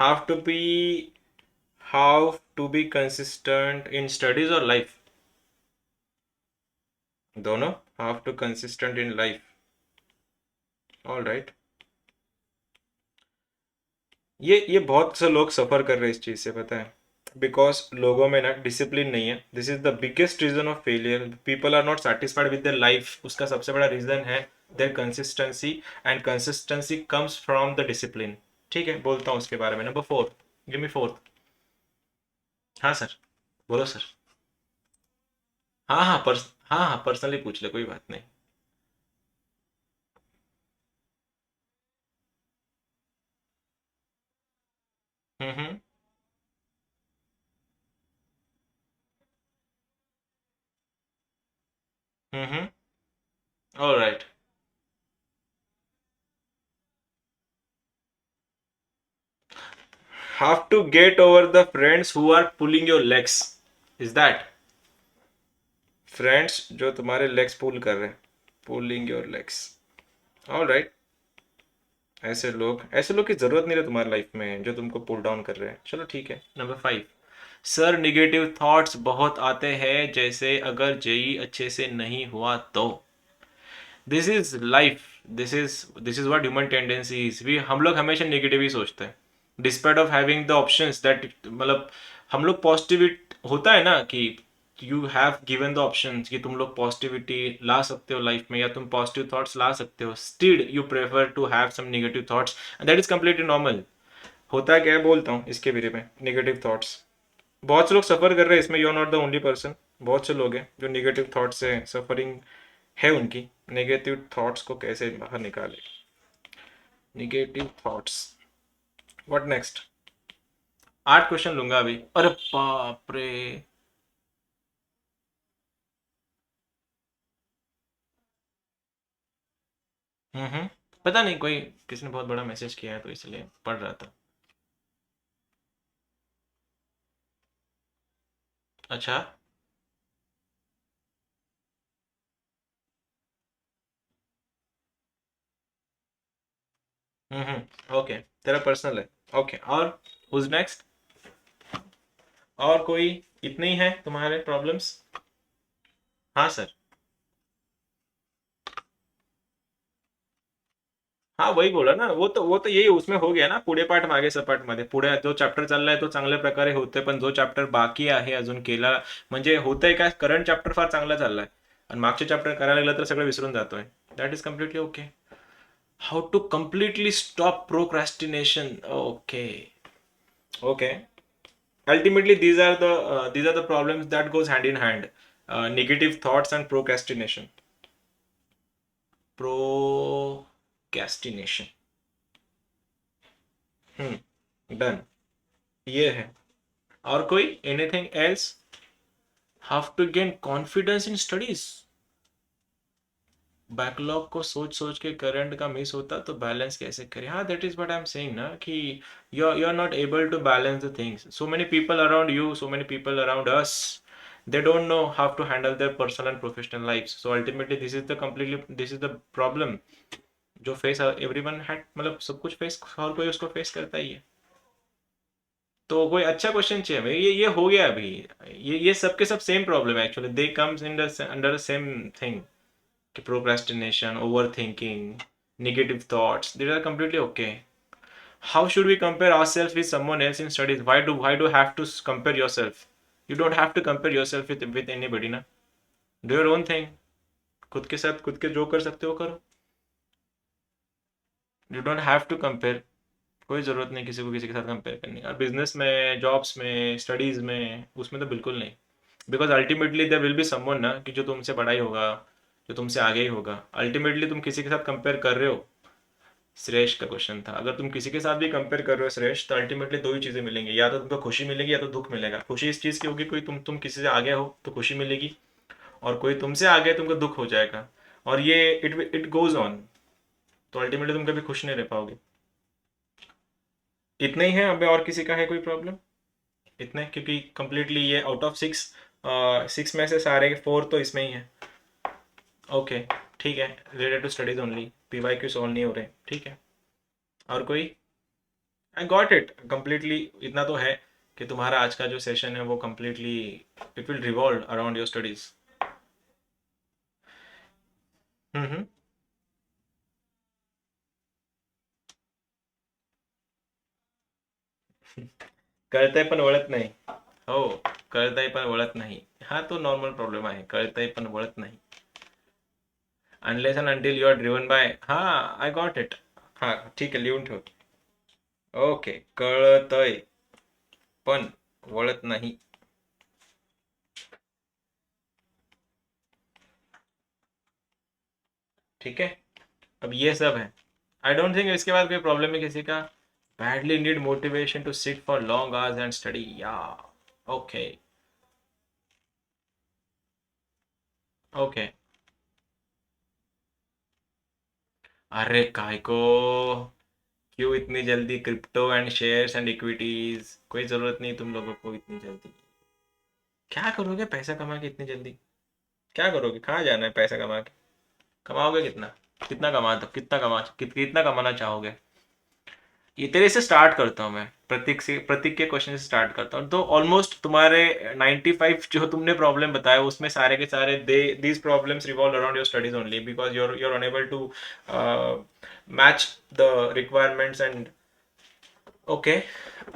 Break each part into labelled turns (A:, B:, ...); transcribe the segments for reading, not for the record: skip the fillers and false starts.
A: How to be how to be consistent in studies और life, दोनों। How to consistent in life, all right. ये बहुत से लोग सफ़र कर रहे हैं इस चीज़ से, पता है। बिकॉज लोगों में ना डिसिप्लिन नहीं है। This is the biggest reason of failure. People are not satisfied with their life, उसका सबसे बड़ा रीजन है their consistency. And consistency comes from the discipline. ठीक है, बोलता हूँ उसके बारे में। Number four, give me fourth. हाँ सर, बोलो सर। हाँ हाँ हाँ हाँ, पर्सनली पूछ ले, कोई बात नहीं। हम्म। हम्म। All right. Have to get over the friends who are pulling your legs. Is that? Friends जो तुम्हारे लेग्स पुल कर रहे हैं, pulling your legs. All right. ऐसे लोग की जरूरत नहीं है तुम्हारी लाइफ में जो तुमको पुल डाउन कर रहे हैं। चलो ठीक है, number five. Sir negative thoughts बहुत आते हैं, जैसे अगर जेई अच्छे से नहीं हुआ तो। This is life. This is what human tendency is. We हम लोग हमेशा नेगेटिव ही सोचते हैं, despite of having the options that, मतलब हम लोग पॉजिटिविटी होता है ना कि you have given the options कि तुम लोग पॉजिटिविटी ला सकते हो लाइफ में, या तुम पॉजिटिव थॉट्स ला सकते हो, still you prefer to have some negative thoughts, and that is completely normal. होता है क्या है, बोलता हूँ इसके बारे में। नेगेटिव थॉट्स, बहुत से लोग सफ़र कर रहे हैं इसमें, you are not the only person. बहुत से लोग हैं जो नेगेटिव थॉट से सफरिंग है उनकी। नेगेटिव थॉट्स को कैसे बाहर निकाले। Negative thoughts, what next. 8 question लूंगा अभी, अरे बाप रे। हम्म। पता नहीं, कोई किसी ने बहुत बड़ा मैसेज किया है तो इसलिए पढ़ रहा था। अच्छा। ओके, तेरा पर्सनल है। ओके, और हुज नेक्स्ट। और कोई, इतने ही है तुम्हारे प्रॉब्लम्स? हाँ सर। हाँ वही बोला ना, वो तो यही उसमें हो गया ना, पुढे पाठ मागे सपाट मध्ये। पुढे जो चॅप्टर चाललाय तो चांगल्या प्रकारे होतोय, पण जो चॅप्टर बाकी आहे अजून केला, म्हणजे होतंय काय, करंट चॅप्टर फार चांगला चाललाय आणि मागचे चॅप्टर करायला लागलं तर सगळं विसरून जातोय. That is completely okay. How to completely stop procrastination. Okay. Okay. Ultimately these are the problems that goes hand in hand. Negative thoughts and procrastination. Procrastination. Done, ये है। और कोई, anything else? How to gain confidence in studies. Backlog को सोच सोच के current का miss होता तो बैलेंस कैसे करें। हाँ, that is what I am saying ना, कि you are not able to balance the things. So many people around you, so many people around us, they don't know how to handle their personal and professional lives. So ultimately this is the problem जो face everyone had, मतलब सब कुछ face, हर कोई उसको face करता ही है। तो कोई अच्छा क्वेश्चन चाहिए भाई, ये हो गया अभी। ये सबके सब सेम प्रॉब्लम है actually, they comes in under same thing, कि procrastination, over thinking, negative thoughts, these are completely okay. How should we compare ourselves with someone else in studies? Why do have to compare yourself? You don't have to compare yourself with anybody ना। Do your own thing। खुद के साथ खुद के जो कर सकते हो करो। You don't have to compare. कोई ज़रूरत नहीं किसी को किसी के साथ कंपेयर करने का, बिजनेस में, जॉब्स में, स्टडीज़ में, उसमें तो बिल्कुल नहीं। Because ultimately there will be someone ना, कि जो तुमसे बड़ा ही होगा, जो तुमसे आगे ही होगा। अल्टीमेटली तुम किसी के साथ कंपेयर कर रहे हो। श्रेष्ठ का क्वेश्चन था, अगर तुम किसी के साथ भी कंपेयर कर रहे हो श्रेष्ठ, तो अल्टीमेटली दो ही चीज़ें मिलेंगी, या तो तुमको खुशी मिलेगी या तो दुख मिलेगा। खुशी इस चीज़ की होगी, कोई तुम किसी से आगे हो तो खुशी मिलेगी, और कोई तुमसे आगे है तुमको दुख हो जाएगा। और ये इट गोज ऑन। तो अल्टीमेटली तुम कभी खुश नहीं रह पाओगे। इतना ही है, अबे और किसी का है कोई प्रॉब्लम? इतना है, क्योंकि कंप्लीटली ये आउट ऑफ सिक्स, सिक्स में से सारे फोर तो इसमें ही है। ओके, ठीक है, related to studies only, PYQ solve नहीं हो रहे, ठीक है। और कोई? I got it completely. इतना तो है कि तुम्हारा आज का जो सेशन है वो completely it will revolve around your studies. हम्म। कळतंय पण वळत नाही। हो, कळतंय पण वळत नाही, हा तो नॉर्मल प्रॉब्लेम आहे, कळतंय पण वळत नाही। Unless and until you are driven by, हा, आय गॉट इट। हा, ठीक आहे, लिहून ठेव। ओके, कळतंय पण वळत नाही। ठीक है, अब ये सब है। आई डोंट थिंक इसके बाद कोई प्रॉब्लम है किसी का। Badly need motivation to sit for long hours and study, या ओके। ओके, अरे काय को, क्यों इतनी जल्दी crypto and shares and equities, कोई जरूरत नहीं तुम लोगों को इतनी जल्दी। क्या करोगे पैसा कमा के इतनी जल्दी? क्या करोगे, कहाँ जाना है पैसा कमा के? कमाओगे कितना? कितना कमाना चाहोगे? ये तेरे से स्टार्ट करता हूँ मैं, प्रतीक के क्वेश्चन से स्टार्ट करता हूँ। तो ऑलमोस्ट तुम्हारे 95 जो तुमने प्रॉब्लम बताए उसमें सारे के सारे they these problems revolve around your studies only, because you're unable to match the requirements and okay.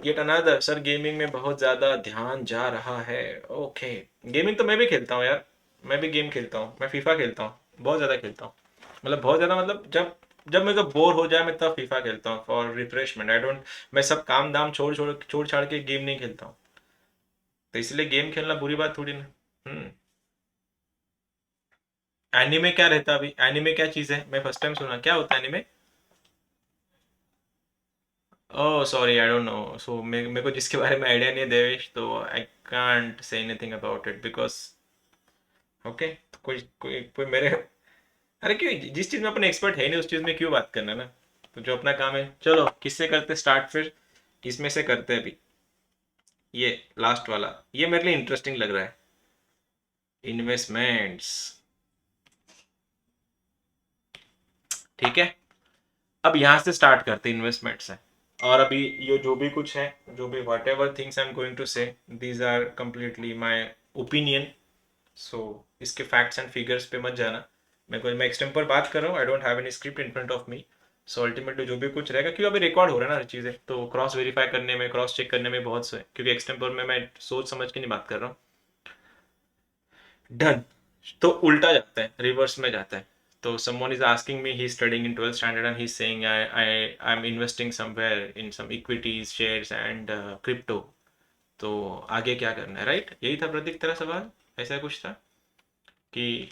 A: Yet another, sir gaming में बहुत ज्यादा ध्यान जा रहा है। ओके, गेमिंग तो मैं भी खेलता हूँ यार, मैं भी गेम खेलता हूँ, मैं फीफा खेलता हूँ, बहुत ज्यादा खेलता हूँ। मतलब बहुत ज्यादा, मतलब जब जब मेरे को बोर हो जाए मैं तब फीफा खेलता हूँ फॉर रिफ्रेशमेंट। आई डोंट, मैं सब काम दाम छोड़ छाड़ के गेम नहीं खेलता हूँ। तो इसलिए गेम खेलना बुरी बात थोड़ी ना। हम्म। एनिमे क्या रहता है अभी, एनिमे क्या चीज है, मैं फर्स्ट टाइम सुना, क्या होता है anime? Oh sorry, I don't know. So मेरे को जिसके बारे में आइडिया नहीं है देवेश, तो I can't say anything about it because okay, तो कोई कोई कोई मेरे, अरे क्यों, जिस चीज में अपन एक्सपर्ट है नहीं उस चीज में क्यों बात करना ना। तो जो अपना काम है, चलो किससे करते स्टार्ट फिर, इसमें से करते हैं अभी। ये लास्ट वाला, ये मेरे लिए इंटरेस्टिंग लग रहा है, इन्वेस्टमेंट्स। ठीक है, अब यहाँ से स्टार्ट करते हैं इन्वेस्टमेंट से। और अभी ये जो भी कुछ है, जो भी whatever things I am going to say, these are completely my opinion. So इसके फैक्ट्स एंड फिगर्स पे मत जाना। मैं एक्सटेम्पर बात कर रहा हूँ, I don't have any script in front of me. So ultimately जो भी कुछ रहेगा, क्योंकि अभी रिकॉर्ड हो रहा है ना हर चीज़ें, तो क्रॉस वेरीफाई करने में, क्रॉस चेक करने में बहुत से, क्योंकि एक्सटेम्पर में मैं सोच समझ के नहीं बात कर रहा हूँ। डन। तो उल्टा जाता है, रिवर्स में जाता है। तो someone is asking me, he's studying in 12th standard and he's saying I'm investing somewhere in some equities, shares and crypto। तो आगे क्या करना है, राइट? यही था प्रतीक तेरा सवाल, ऐसा कुछ था कि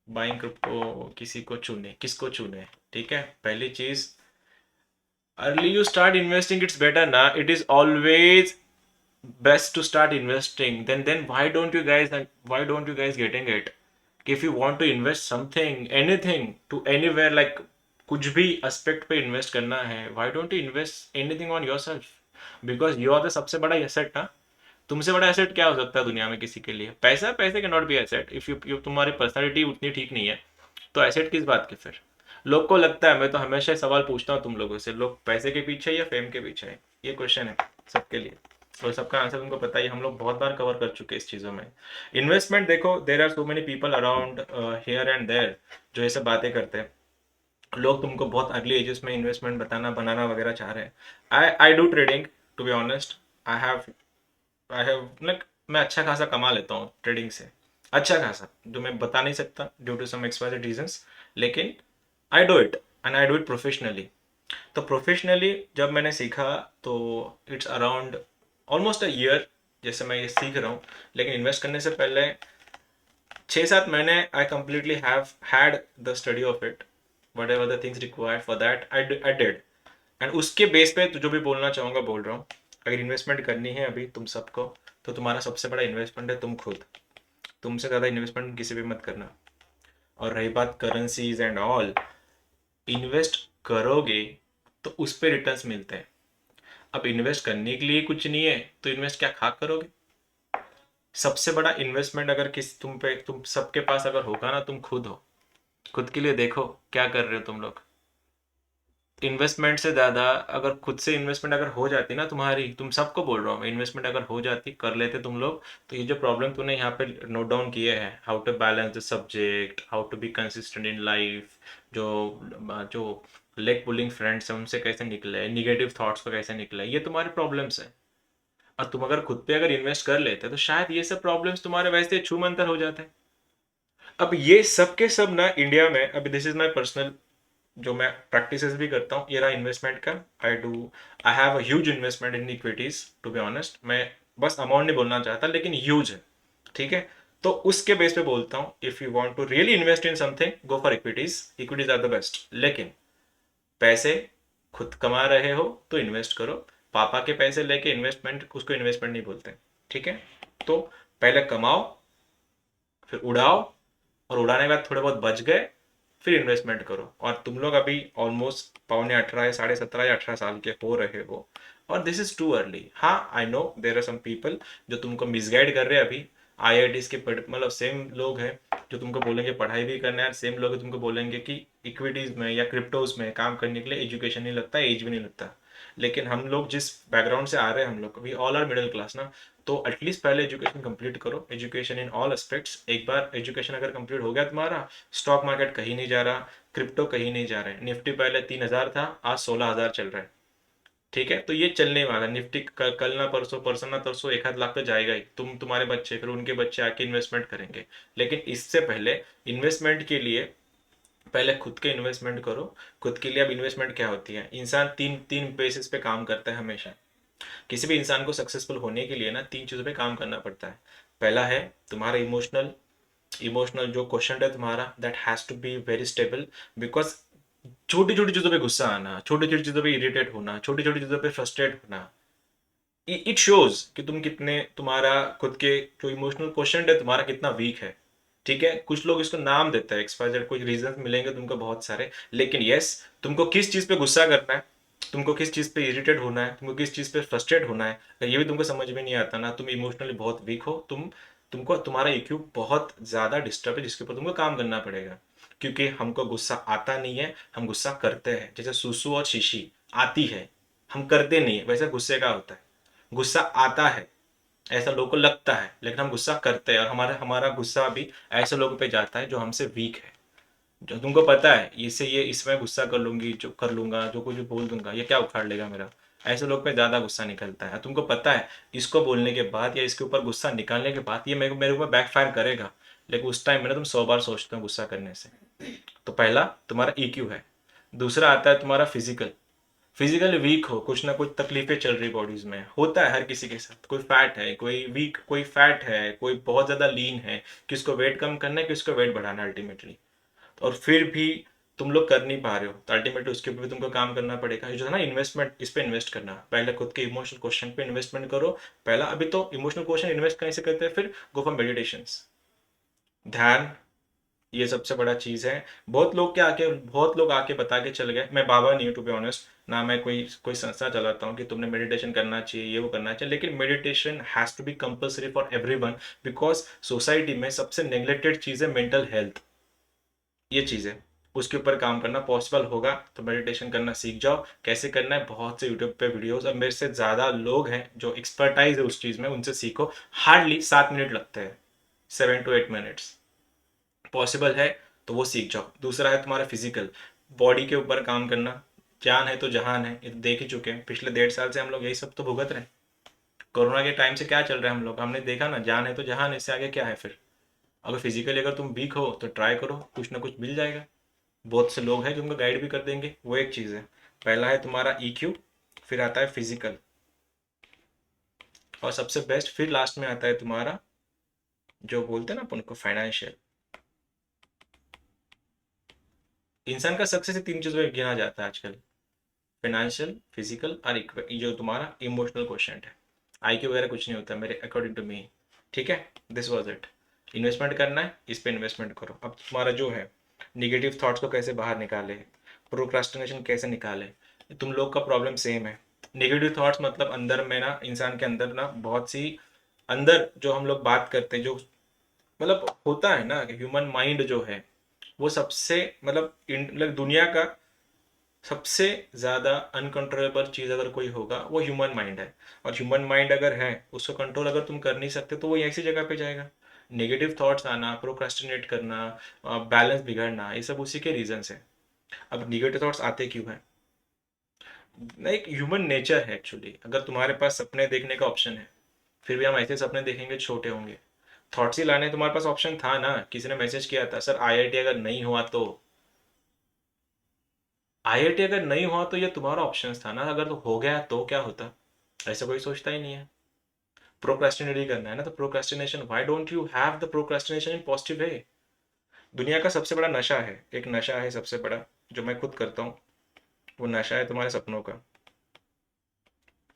A: बाइंग क्रिप्टो किसी को चुने, किसको चुने? ठीक है, पहली चीज, early you start investing it's better ना, it is always best to start investing. Then why don't you guys getting it? If you want to invest something, anything to anywhere, like कुछ भी एस्पेक्ट पे invest करना है, why don't you invest anything on yourself? because you are the सबसे बड़ा asset ना। तुमसे बड़ा एसेट क्या हो सकता है दुनिया में किसी के लिए? पैसा, पैसे के not be asset if you तुम्हारी पर्सनालिटी उतनी ठीक नहीं है, तो एसेट किस बात के फिर? लोग को लगता है, मैं तो हमेशा सवाल पूछता हूँ तुम लोगों से, लोग पैसे के पीछे या फेम के पीछे है? ये क्वेश्चन है सबके लिए, और सबका आंसर तुमको पता ही, हम लोग बहुत बार कवर कर चुके हैं इस चीज़ों में। इन्वेस्टमेंट देखो, there are so many people around here and there जो ये सब बातें करते हैं। लोग तुमको बहुत अर्ली एजेस में इन्वेस्टमेंट बताना, बनाना वगैरह चाह रहे हैं। I I do trading, to be honest. I have like, मैं अच्छा खासा कमा लेता हूँ ट्रेडिंग से, अच्छा खासा, जो मैं बता नहीं सकता due to some expired reasons, लेकिन I do it and I do it professionally. तो प्रोफेशनली जब मैंने सीखा, तो it's around almost a year जैसे मैं ये सीख रहा हूँ। लेकिन इन्वेस्ट करने से पहले 6-7 महीने I completely have had the study of it, what ever the things required for that I did. And उसके बेस पे तो जो भी बोलना चाहूँगा बोल रहा हूँ। अगर इन्वेस्टमेंट करनी है अभी तुम सबको, तो तुम्हारा सबसे बड़ा इन्वेस्टमेंट है तुम खुद। तुमसे ज़्यादा इन्वेस्टमेंट किसी भी मत करना। और रही बात करेंसीज एंड ऑल, इन्वेस्ट करोगे तो उस पर रिटर्न्स मिलते हैं। अब इन्वेस्ट करने के लिए कुछ नहीं है तो इन्वेस्ट क्या खा करोगे? सबसे बड़ा इन्वेस्टमेंट अगर किस तुम पे, तुम सबके पास अगर होगा ना, तुम खुद हो। खुद के लिए देखो क्या कर रहे हो तुम लोग। इन्वेस्टमेंट से ज़्यादा अगर खुद से इन्वेस्टमेंट अगर हो जाती ना तुम्हारी, तुम सबको बोल रहा हूँ मैं, इन्वेस्टमेंट अगर हो जाती कर लेते तुम लोग, तो ये जो प्रॉब्लम तूने यहाँ पे नोट डाउन किए हैं, how to balance the subject, how to be consistent in life, जो जो लेग पुलिंग फ्रेंड्स हैं उनसे कैसे निकले, निगेटिव थॉट्स को कैसे निकले, ये तुम्हारे प्रॉब्लम्स है। और तुम अगर खुद पे अगर इन्वेस्ट कर लेते तो शायद ये सब प्रॉब्लम्स तुम्हारे वैसे छूमंतर हो जाते। अब ये सब के सब ना इंडिया में, अभी दिस इज माई पर्सनल जो मैं प्रैक्टिसेस भी करता हूँ, ये रहा इन्वेस्टमेंट का। I have a huge investment in equities, to be honest. मैं बस अमाउंट नहीं बोलना चाहता, लेकिन ह्यूज है, ठीक है। तो उसके बेस पे बोलता हूँ, if you want to really invest in something, go for equities, equities are the best. लेकिन पैसे खुद कमा रहे हो तो इन्वेस्ट करो। पापा के पैसे लेके इन्वेस्टमेंट, उसको इन्वेस्टमेंट नहीं बोलते, ठीक है। तो पहले कमाओ, फिर उड़ाओ, और उड़ाने के बाद थोड़े बहुत बच गए, फिर इन्वेस्टमेंट करो। और तुम लोग अभी ऑलमोस्ट पौने 18 या 17.5 या 18 साल के हो रहे हो, और दिस इज टू अर्ली। हाँ, I know there are some people जो तुमको मिसगाइड कर रहे हैं अभी। आईआईटीज के मतलब सेम लोग हैं जो तुमको बोलेंगे पढ़ाई भी करना है, सेम लोग तुमको बोलेंगे कि इक्विटीज में या क्रिप्टोज में काम करने के लिए एजुकेशन नहीं लगता, एज भी नहीं लगता। लेकिन हम लोग जिस बैकग्राउंड से आ रहे हैं, हम लोग we all are middle class ना, तो एटलीस्ट पहले एजुकेशन कंप्लीट करो, एजुकेशन इन ऑल एस्पेक्ट्स। एक बार एजुकेशन अगर कंप्लीट हो गया तुम्हारा, स्टॉक मार्केट कहीं नहीं जा रहा, क्रिप्टो कहीं नहीं जा रहा है। निफ्टी पहले 3,000 था, आज 16,000 चल रहा है, ठीक है। तो ये चलने वाला निफ्टी कल ना परसों, परसों ना तरसों 1 आध लाख पे जाएगा ही। तुम्हारे बच्चे, फिर उनके बच्चे आके इन्वेस्टमेंट करेंगे। लेकिन इससे पहले इन्वेस्टमेंट के लिए पहले खुद के इन्वेस्टमेंट करो। खुद के लिए अब इन्वेस्टमेंट क्या होती है, इंसान तीन तीन बेसिस पे काम करता है हमेशा। किसी भी इंसान को सक्सेसफुल होने के लिए ना 3 चीज़ों पे काम करना पड़ता है। पहला है तुम्हारा इमोशनल, इमोशनल जो क्वेश्चन है तुम्हारा, that has to be very stable. Because छोटी छोटी चीज़ों पे गुस्सा आना, छोटी छोटी चीज़ों पे इरिटेट होना, छोटी छोटी चीज़ों पे फ्रस्ट्रेट होना, इट शोज कि तुम कितने, तुम्हारा खुद के जो इमोशनल क्वेश्चन है तुम्हारा कितना वीक है, ठीक है। कुछ लोग इसको नाम देते हैं एक्सपायर, कुछ रीजन मिलेंगे तुमको बहुत सारे, लेकिन यस, तुमको किस चीज़ पे गुस्सा करना है, तुमको किस चीज़ पे इरिटेट होना है, तुमको किस चीज़ पे फ्रस्ट्रेट होना है, अगर ये भी तुमको समझ में नहीं आता ना, तुम इमोशनली बहुत वीक हो, तुमको तुम्हारा ईक्यू बहुत ज़्यादा डिस्टर्ब है, जिसके ऊपर तुमको काम करना पड़ेगा। क्योंकि हमको गुस्सा आता नहीं है, हम गुस्सा करते हैं। जैसे सुसु और शीशी आती है, हम करते नहीं है, वैसे गुस्से का होता है। गुस्सा आता है, ऐसा लोगों को लगता है, लेकिन हम गुस्सा करते हैं, और हमारा हमारा गुस्सा भी ऐसे लोगों पे जाता है जो हमसे वीक है, जो तुमको पता है इससे ये इसमें गुस्सा कर लूंगी, जो कर लूंगा, जो कुछ भी बोल दूंगा, ये क्या उखाड़ लेगा मेरा, ऐसे लोग पे ज़्यादा गुस्सा निकलता है। तुमको पता है इसको बोलने के बाद या इसके ऊपर गुस्सा निकालने के बाद ये मेरे ऊपर बैकफायर करेगा, लेकिन उस टाइम में ना तुम 100 बार सोचते हो गुस्सा करने से। तो पहला तुम्हारा ईक्यू है। दूसरा आता है तुम्हारा फिजिकल। फिजिकली वीक हो, कुछ ना कुछ तकलीफें चल रही बॉडीज में, होता है हर किसी के साथ। कोई फैट है, कोई वीक, कोई फैट है, कोई बहुत ज़्यादा लीन है, किसको वेट कम करना है, किसको वेट बढ़ाना है अल्टीमेटली। और फिर भी तुम लोग कर नहीं पा रहे हो, तो अल्टीमेटली उसके ऊपर भी तुमको काम करना पड़ेगा। ये जो है ना इन्वेस्टमेंट, इस पे इन्वेस्ट करना, पहले खुद के इमोशनल क्वेश्चन पे इन्वेस्टमेंट करो। पहला अभी तो इमोशनल क्वेश्चन इन्वेस्ट कैसे करते हैं, फिर गो फॉर मेडिटेशन, ध्यान, ये सबसे बड़ा चीज़ है। बहुत लोग आके बता के चल गए, मैं बाबा नहीं हूँ टू बी ऑनेस्ट, ना मैं कोई कोई संस्था चलाता हूँ कि तुमने मेडिटेशन करना चाहिए, ये वो करना चाहिए, लेकिन meditation has to be compulsory for everyone. Because society में सबसे नेग्लेक्टेड चीज़ है मेंटल हेल्थ, ये चीज़ है। उसके ऊपर काम करना पॉसिबल होगा तो मेडिटेशन करना सीख जाओ। कैसे करना है, बहुत से यूट्यूब पे वीडियोस, और मेरे से ज़्यादा लोग हैं जो एक्सपर्टाइज है उस चीज़ में, उनसे सीखो। हार्डली 7 मिनट लगते हैं, 7 to 8 मिनट्स पॉसिबल है, तो वो सीख जाओ। दूसरा है तुम्हारा फिजिकल, बॉडी के ऊपर काम करना। जान है तो जहान है, ये तो देख ही चुके हैं, पिछले 1.5 साल से हम लोग यही सब तो भुगत रहे हैं। कोरोना के टाइम से क्या चल रहा है, हम लोग हमने देखा ना, जान है तो जहान है, इससे आगे क्या है फिर। अगर फिजिकली अगर तुम वीक हो तो ट्राई करो, कुछ ना कुछ मिल जाएगा। बहुत से लोग हैं जो तुमको गाइड भी कर देंगे, वो एक चीज़ है। पहला है तुम्हारा ईक्यू, फिर आता है फिजिकल, और सबसे बेस्ट फिर लास्ट में आता है तुम्हारा, जो बोलते हैं ना अपन को, फाइनेंशियल। इंसान का सक्सेस 3 चीज़ों में गिना जाता है आजकल, फाइनेंशियल, फिजिकल और जो तुम्हारा इमोशनल क्वेश्चन है। आईक्यू वगैरह कुछ नहीं होता मेरे अकॉर्डिंग टू मी, ठीक है। This was it. इन्वेस्टमेंट करना है, इस पे इन्वेस्टमेंट करो। अब तुम्हारा जो है निगेटिव थॉट्स को कैसे बाहर निकाले, प्रोक्रास्टिनेशन कैसे निकाले, तुम लोग का प्रॉब्लम सेम है। निगेटिव थॉट्स मतलब अंदर में ना, इंसान के अंदर ना बहुत सी, अंदर जो हम लोग बात करते हैं, जो मतलब होता है ना कि ह्यूमन माइंड जो है वो सबसे मतलब दुनिया का सबसे ज़्यादा अनकंट्रोलेबल चीज़ अगर कोई होगा वो ह्यूमन माइंड है। और ह्यूमन माइंड अगर है, उसको कंट्रोल अगर तुम कर नहीं सकते तो वो ऐसी जगह पे जाएगा। नेगेटिव थॉट्स आना, प्रोक्रेस्टिनेट करना, बैलेंस बिगड़ना, ये सब उसी के रीजन है। अब निगेटिव थॉट्स आते क्यों हैं? ना, एक ह्यूमन नेचर है एक्चुअली। अगर तुम्हारे पास सपने देखने का ऑप्शन है, फिर भी हम ऐसे सपने देखेंगे छोटे होंगे। थॉट्स ही लाने तुम्हारे पास ऑप्शन था ना। किसी ने मैसेज किया था, सर आईआईटी अगर नहीं हुआ तो, आईआईटी अगर नहीं हुआ तो ये तुम्हारा ऑप्शन था ना। अगर तो हो गया तो क्या होता? ऐसा कोई सोचता ही नहीं है। प्रोक्रेस्टिनेट ही करना है ना, तो procrastination, why don't you have the procrastination in positive way? दुनिया का सबसे बड़ा नशा है, एक नशा है सबसे बड़ा, जो मैं खुद करता हूँ। वो नशा है तुम्हारे सपनों का।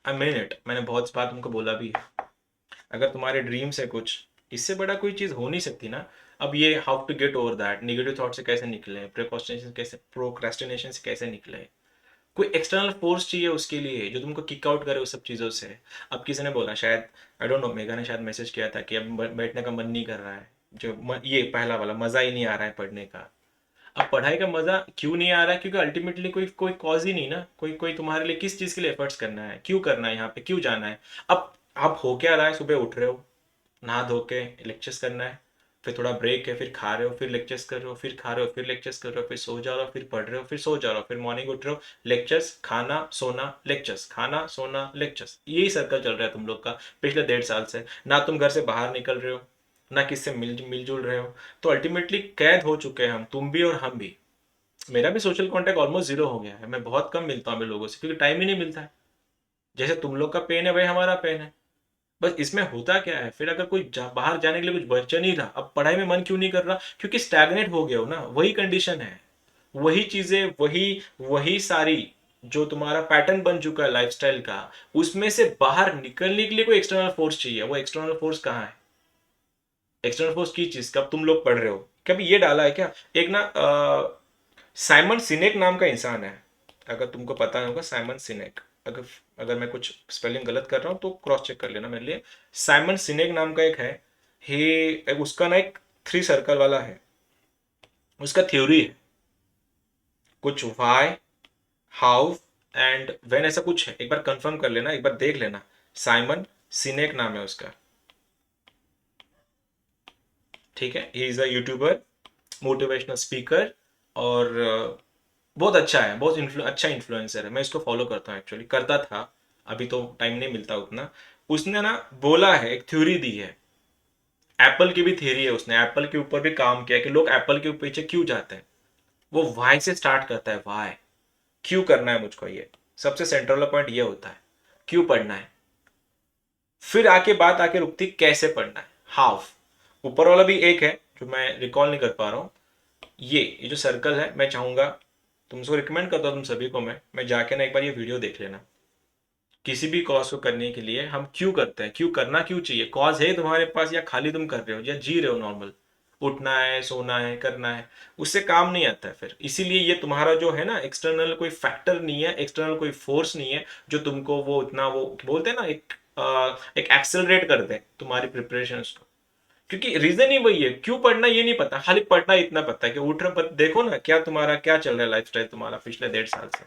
A: आई मीन इट, मैंने बहुत बार तुमको बोला भी है। अगर तुम्हारे ड्रीम्स है कुछ, इससे बड़ा कोई चीज़ हो नहीं सकती ना। अब ये how to get over that, negative thought से कैसे निकले, प्रोक्रेस्टिनेशन से कैसे निकले? कोई एक्सटर्नल फोर्स चाहिए उसके लिए, जो तुमको किक आउट करे उस सब चीज़ों से। अब किसी ने बोला शायद, आई डोंट नो, मेघा ने शायद मैसेज किया था कि अब बैठने का मन नहीं कर रहा है। ये पहला वाला, मज़ा ही नहीं आ रहा है पढ़ने का। अब पढ़ाई का मज़ा क्यों नहीं आ रहा है? क्योंकि अल्टीमेटली कोई कोई कॉज ही नहीं ना। कोई कोई तुम्हारे लिए किस चीज़ के लिए एफर्ट्स करना है, क्यों करना है, यहाँ पे क्यों जाना है? अब आप हो क्या रहा है? सुबह उठ रहे हो, नहा धो के लेक्चर्स करना है, फिर थोड़ा ब्रेक है, फिर खा रहे हो, फिर लेक्चर्स कर रहे हो, फिर खा रहे हो, फिर लेक्चर्स कर रहे हो, फिर सो जा रहे हो, फिर पढ़ रहे हो, फिर सो जा रहे हो, फिर मॉर्निंग उठ रहे हो, लेक्चर्स, खाना सोना लेक्चर्स, खाना सोना लेक्चर्स। यही सर्कल चल रहा है तुम लोग का पिछले 1.5 साल से। ना तुम घर से बाहर निकल रहे हो, ना किससे मिलजुल रहे हो। तो अल्टीमेटली कैद हो चुके हैं हम, तुम भी और हम भी। मेरा भी सोशल कांटेक्ट ऑलमोस्ट जीरो हो गया है। मैं बहुत कम मिलता हूँ अभी लोगों से, क्योंकि टाइम ही नहीं मिलता है। जैसे तुम लोग का पेन है, वही हमारा पेन है। बस इसमें होता क्या है फिर, अगर कोई बाहर जाने के लिए कुछ बचा नहीं रहा, अब पढ़ाई में मन क्यों नहीं कर रहा? क्योंकि स्टैग्नेट हो गए हो ना, वही कंडीशन है। वही चीजें, वही वही सारी, जो तुम्हारा पैटर्न बन चुका है लाइफस्टाइल का, उसमें से बाहर निकलने के लिए कोई एक्सटर्नल फोर्स चाहिए। वो एक्सटर्नल फोर्स कहाँ है? एक्सटर्नल फोर्स की चीज कब तुम लोग पढ़ रहे हो? कभी ये डाला है क्या? एक ना साइमन सिनेक नाम का इंसान है, अगर तुमको पता होगा साइमन सिनेक। अगर अगर मैं कुछ स्पेलिंग गलत कर रहा हूँ तो क्रॉस चेक कर लेना मेरे लिए। साइमन सिनेक नाम का एक है। ही उसका ना एक 3 सर्कल वाला है, उसका थ्योरी है कुछ, वाई, हाउ एंड व्हेन, ऐसा कुछ है। एक बार कंफर्म कर लेना, एक बार देख लेना। साइमन सिनेक नाम है उसका। ठीक है, he is a YouTuber, motivational speaker, और बहुत अच्छा है, बहुत अच्छा इन्फ्लुएंसर है। मैं इसको फॉलो करता हूँ, एक्चुअली करता था, अभी तो टाइम नहीं मिलता उतना। उसने ना बोला है, एक थ्योरी दी है। एप्पल की भी थ्योरी है, उसने एप्पल के ऊपर भी काम किया कि लोग एप्पल के पीछे क्यों जाते हैं। वो वाई से स्टार्ट करता है, वाई, क्यों करना है मुझको, ये सबसे सेंट्रल पॉइंट ये होता है, क्यों पढ़ना है। फिर आके बात आके रुकती कैसे पढ़ना है, हाउ। ऊपर वाला भी एक है जो मैं रिकॉल नहीं कर पा रहा हूँ। ये जो सर्कल है, मैं चाहूंगा, तुमको रिकमेंड करता हूँ तुम सभी को, मैं जाके ना एक बार ये वीडियो देख लेना। किसी भी कॉज को करने के लिए हम क्यों करते हैं, क्यों करना, क्यों चाहिए? कॉज है तुम्हारे पास, या खाली तुम कर रहे हो, या जी रहे हो नॉर्मल, उठना है, सोना है, करना है, उससे काम नहीं आता है फिर। इसीलिए ये तुम्हारा जो है ना, एक्सटर्नल कोई फैक्टर नहीं है, एक्सटर्नल कोई फोर्स नहीं है जो तुमको वो इतना, वो बोलते हैं ना, एक एक्सेलरेट कर दे तुम्हारी प्रिपरेशन को। क्योंकि रीजन ही वही है, क्यों पढ़ना ये नहीं पता, खाली पढ़ना इतना पता है कि उठ रहे। देखो ना क्या तुम्हारा क्या चल रहा है लाइफस्टाइल तुम्हारा पिछले 1.5 साल से।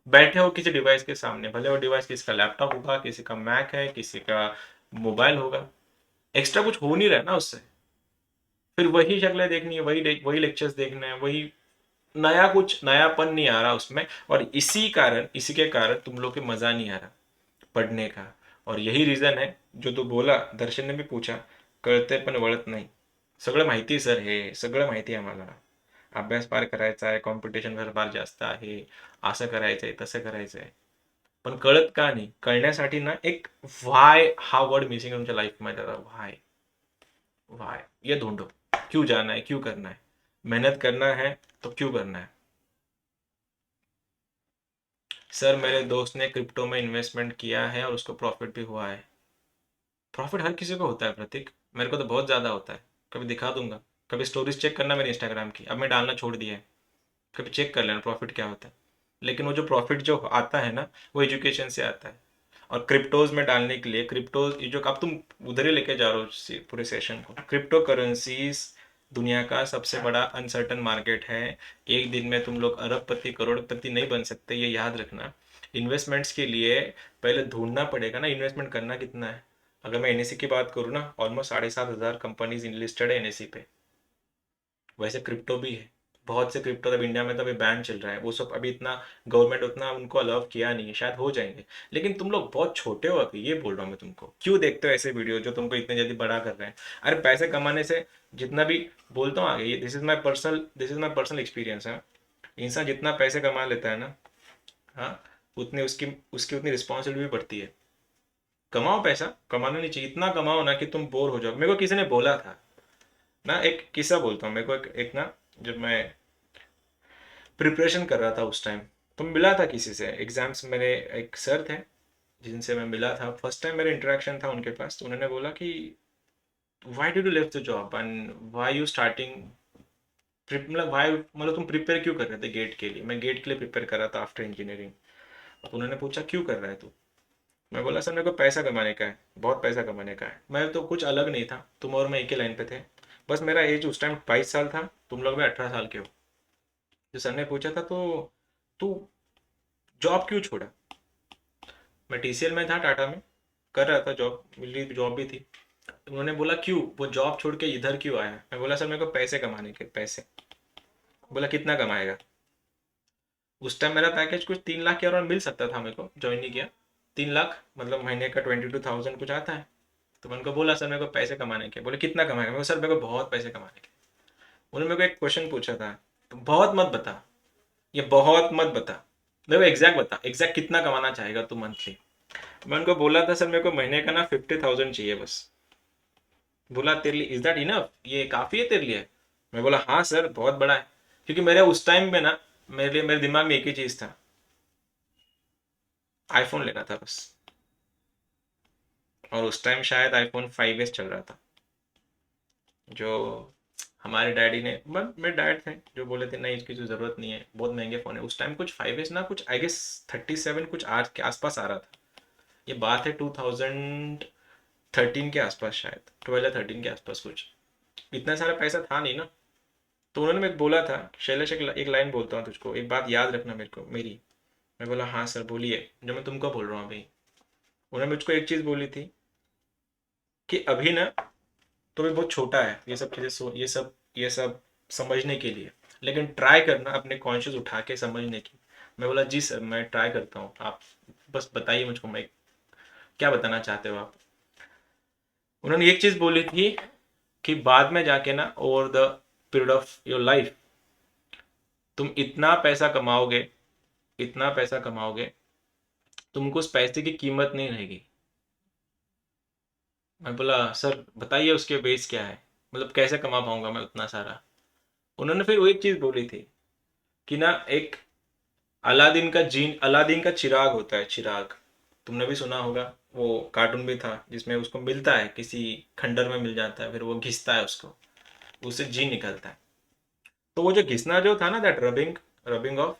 A: बैठे हो किसी डिवाइस के सामने, भले वो डिवाइस किसी का लैपटॉप होगा, किसी का मैक है, किसी का मोबाइल होगा, एक्स्ट्रा कुछ हो नहीं रहा है ना उससे। फिर वही शक्लें देखनी है, वही लेक्चर्स देखने हैं, वही, नया कुछ नयापन नहीं आ रहा उसमें। और इसी के कारण तुम लोग के मजा नहीं आ रहा पढ़ने का। और यही रीजन है जो तू बोला, दर्शन ने भी पूछा, कळते पण वळत नाही। सगळं माहिती सर, हे सगळं माहिती आहे आम्हाला। अभ्यास पार करायचा आहे, कॉम्पिटिशन फार जास्त आहे, असं करायचंय, तसं करायचंय, पण कळत का नाही? कळण्यासाठी ना एक व्हाय हा वर्ड मिसिंग है तुमच्या लाइफ में। व्हाय, व्हाय ये ढूंढो, क्यों जाना है, क्यों करना है? मेहनत करना है तो क्यों करना है? सर मेरे दोस्त ने क्रिप्टो में इन्वेस्टमेंट किया है और उसको प्रॉफिट भी हुआ है। प्रॉफिट हर किसी को होता है प्रतीक, मेरे को तो बहुत ज़्यादा होता है। कभी दिखा दूंगा, कभी स्टोरीज चेक करना मेरे इंस्टाग्राम की, अब मैं डालना छोड़ दिया है। कभी चेक कर लेना प्रॉफिट क्या होता है। लेकिन वो जो प्रॉफिट जो आता है ना, वो एजुकेशन से आता है। और क्रिप्टोज में डालने के लिए, क्रिप्टोज जो अब तुम उधर ही लेके जा रहे हो पूरे सेशन को, क्रिप्टो करेंसीज दुनिया का सबसे बड़ा अनसर्टन मार्केट है। एक दिन में तुम लोग अरबपति करोड़पति नहीं बन सकते, ये याद रखना। इन्वेस्टमेंट्स के लिए पहले ढूंढना पड़ेगा ना इन्वेस्टमेंट करना कितना है। अगर मैं एनएससी की बात करूँ ना, ऑलमोस्ट 7,500 कंपनीज लिस्टेड है एनएससी पे। वैसे क्रिप्टो भी है, बहुत से क्रिप्टो अभी इंडिया में तो अभी बैन चल रहा है, वो सब अभी इतना गवर्नमेंट उतना उनको अलाउ किया नहीं है, शायद हो जाएंगे। लेकिन तुम लोग बहुत छोटे हो अभी, ये बोल रहा हूँ मैं तुमको। क्यों देखते हो ऐसे वीडियो जो तुमको इतने जल्दी बड़ा कर रहे हैं? अरे पैसे कमाने से जितना भी बोलता हूँ आगे, ये this is my personal experience है। इंसान जितना पैसे कमा लेता है ना, हाँ, उतनी उसकी उसकी उतनी रिस्पॉन्सिबिलिटी भी बढ़ती है। कमाओ, पैसा कमाना नहीं चाहिए, इतना कमाओ ना कि तुम बोर हो जाओ। मेरे को किसी ने बोला था ना, एक किस्सा बोलता हूँ। मेरे को एक ना, जब मैं प्रिपरेशन कर रहा था उस टाइम, तो मिला था किसी से एग्जाम्स, मेरे एक सर थे जिनसे मैं मिला था, फर्स्ट टाइम मेरा इंटरेक्शन था उनके पास। तो उन्होंने बोला कि why did you left the job and why you starting, मतलब व्हाई, मतलब तुम प्रिपेयर क्यों कर रहे थे गेट के लिए? मैं गेट के लिए प्रिपेयर कर रहा था आफ्टर इंजीनियरिंग। तो उन्होंने पूछा क्यों कर रहा है तू? मैं बोला सर मेरे को पैसा कमाने का है, बहुत पैसा कमाने का है। मैं तो कुछ अलग नहीं था, तुम और मैं एक ही लाइन पे थे। बस मेरा एज उस टाइम 22 साल था, तुम लोग में 18 साल के हो। तो सर ने पूछा था तो तू जॉब क्यों छोड़ा? मैं टीसीएल में था, टाटा में कर रहा था जॉब, मेरी जॉब भी थी। उन्होंने बोला क्यों वो जॉब छोड़ के इधर क्यों आया? मैं बोला सर मेरे को पैसे कमाने के, पैसे। बोला कितना कमाएगा? उस टाइम मेरा पैकेज कुछ 3 लाख के अराउंड मिल सकता था, मेरे को ज्वाइन नहीं किया। 3 लाख मतलब महीने का 22,000 कुछ आता है। तो मैं उनको बोला सर मेरे को पैसे कमाने के। बोले कितना कमाएगा? मैं सर मेरे को बहुत पैसे कमाने के। उन्होंने मेरे को एक क्वेश्चन पूछा था, तो बहुत मत बता, ये बहुत मत बता, मेरे को एग्जैक्ट बता, एग्जैक्ट कितना कमाना चाहेगा तू मंथली? मैं उनको बोला था सर मेरे को महीने का ना 50,000 चाहिए बस। बोला तेरे लिए इज दैट इनफ, ये काफ़ी है तेरे लिए? मैं बोला हाँ सर बहुत बड़ा है। क्योंकि मेरे उस टाइम में ना, मेरे लिए मेरे दिमाग में एक ही चीज़ था, आईफोन लेना था बस। और उस टाइम शायद आईफोन 5S चल रहा था, जो हमारे डैडी ने, मतलब मेरे डैड थे जो बोले थे नहीं इसकी तो ज़रूरत नहीं है, बहुत महंगे फ़ोन है। उस टाइम कुछ 5S ना, कुछ आई गेस 37 कुछ आज के आसपास आ रहा था। ये बात है 2013 के आसपास, शायद 12 या 13 के आसपास कुछ। इतना सारा पैसा था नहीं ना। तो उन्होंने मेरे को बोला था, शैलेश एक लाइन बोलता हूँ तुझको, एक बात याद रखना मेरे को मेरी। मैं बोला हाँ सर बोलिए, जो मैं तुमको बोल रहा हूँ अभी। उन्होंने मुझको एक चीज़ बोली थी कि अभी ना तो भी बहुत छोटा है ये सब चीज़ें, ये सब समझने के लिए, लेकिन ट्राई करना अपने कॉन्शियस उठा के समझने की। मैं बोला जी सर मैं ट्राई करता हूँ, आप बस बताइए मुझको, मैं क्या बताना चाहते हो आप? उन्होंने एक चीज़ बोली थी कि बाद में जाके ना, over the period of your life, तुम इतना पैसा कमाओगे, इतना पैसा कमाओगे, तुमको उस पैसे की कीमत नहीं रहेगी। मैं बोला सर बताइए उसके बेस क्या है, मतलब कैसे कमा पाऊंगा मैं उतना सारा? उन्होंने फिर वो एक चीज़ बोली थी कि ना, एक अलादीन का चिराग होता है, चिराग। तुमने भी सुना होगा, वो कार्टून भी था जिसमें उसको मिलता है, किसी खंडर में मिल जाता है, फिर वो घिसता है उसको, उससे जी निकलता है। तो वो जो घिसना जो था ना, दैट रबिंग, रबिंग ऑफ,